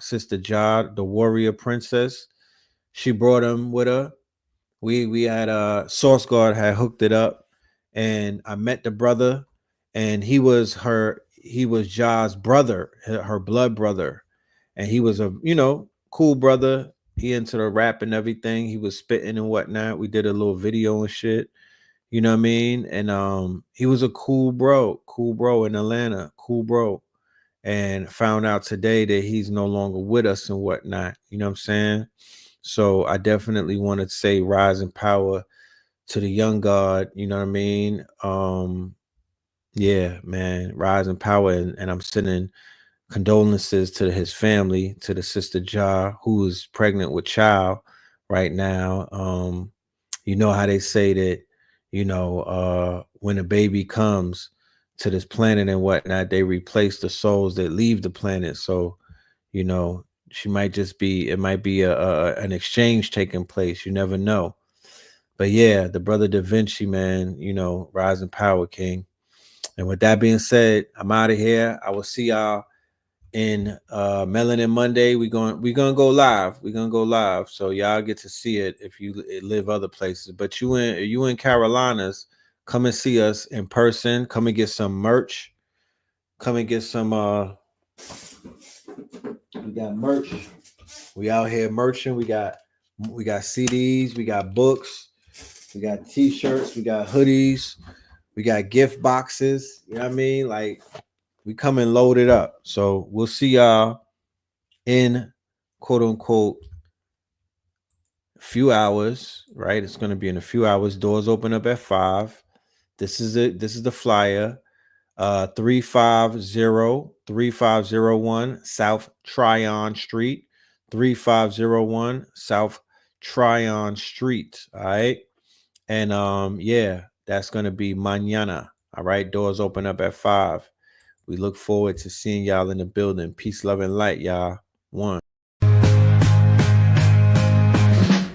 Sister Ja, the warrior princess. She brought him with her. We had Source Guard had hooked it up, and I met the brother, and he was Ja's brother, her blood brother, and he was a cool brother. He into the rap and everything. He was spitting and whatnot. We did a little video and shit. You know what I mean? And he was a cool bro in Atlanta, cool bro. And found out today that he's no longer with us and whatnot. You know what I'm saying? So I definitely want to say rise in power to the young God. You know what I mean? Yeah, man, rise in power. And I'm sending condolences to his family, to the sister Ja, who is pregnant with child right now. You know how they say that, when a baby comes to this planet and whatnot, they replace the souls that leave the planet. So, it might be an exchange taking place. You never know. But yeah, the brother Da Vinci, man, rise in power, King. And with that being said, I'm out of here. I will see y'all in Melanin Monday. We're gonna go live. So y'all get to see it if you live other places. But you in Carolinas, come and see us in person. Come and get some merch. Come and get some we got merch. We out here merching. We got CDs, we got books, we got t-shirts, we got hoodies, we got gift boxes. You know what I mean? Like, we come and load it up. So we'll see y'all in quote unquote few hours, right? It's gonna be in a few hours. Doors open up at 5. This is it. This is the flyer. 3501 South Tryon Street. 3501 South Tryon Street. All right. And yeah, that's gonna be mañana. All right. Doors open up at 5. We look forward to seeing y'all in the building. Peace, love, and light, y'all. One.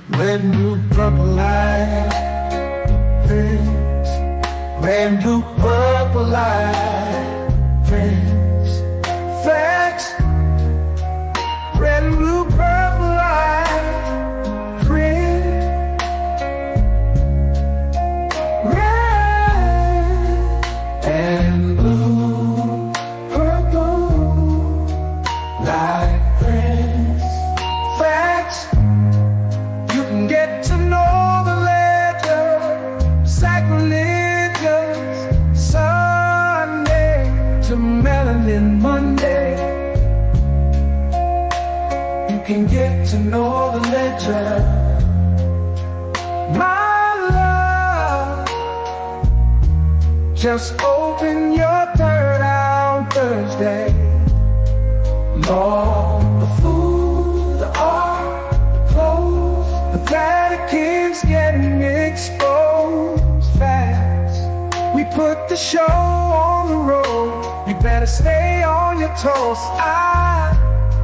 Red, blue, purple light. Red, blue, purple light. Friends, facts. Red, blue, purple light. Friends. Red and blue, purple light. Friends, facts. You can get to know the ledger. Sacrilegious Sunday to Melanin Monday. You can get to know the ledger. My love, just open your third eye on Thursday. Lord, the food, the art, the clothes, the Vatican's getting exposed fast. We put the show on the road. You better stay on your toes. I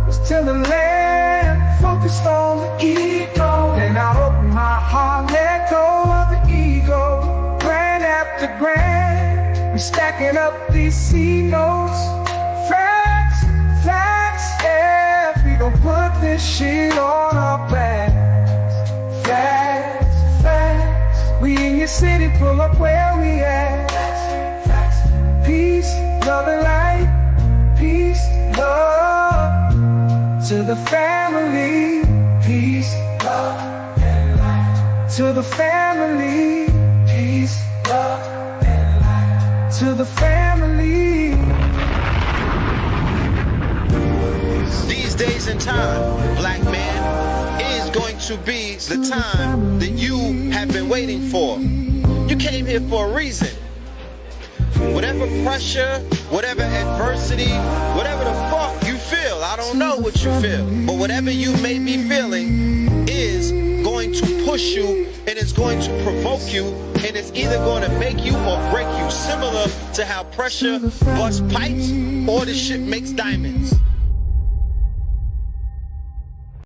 was till the land focused on the ego. Then I open my heart, let go of the ego. Grand after grand, we stacking up these C notes. Facts, facts, yeah. We gon' put this shit on our backs. Facts, facts. We in your city, pull up where we at. Facts, facts. Peace, love and light. Peace, love to the family. Peace, love and light to the family. love and light to the family. These days and time, black man, is going to be the time that you have been waiting for. You came here for a reason. Whatever pressure, whatever adversity, whatever the fuck you feel, I don't know what you feel, but whatever you may be feeling is going to push you, and it's going to provoke you, and it's either going to make you or break you, similar to how pressure busts pipes or the shit makes diamonds.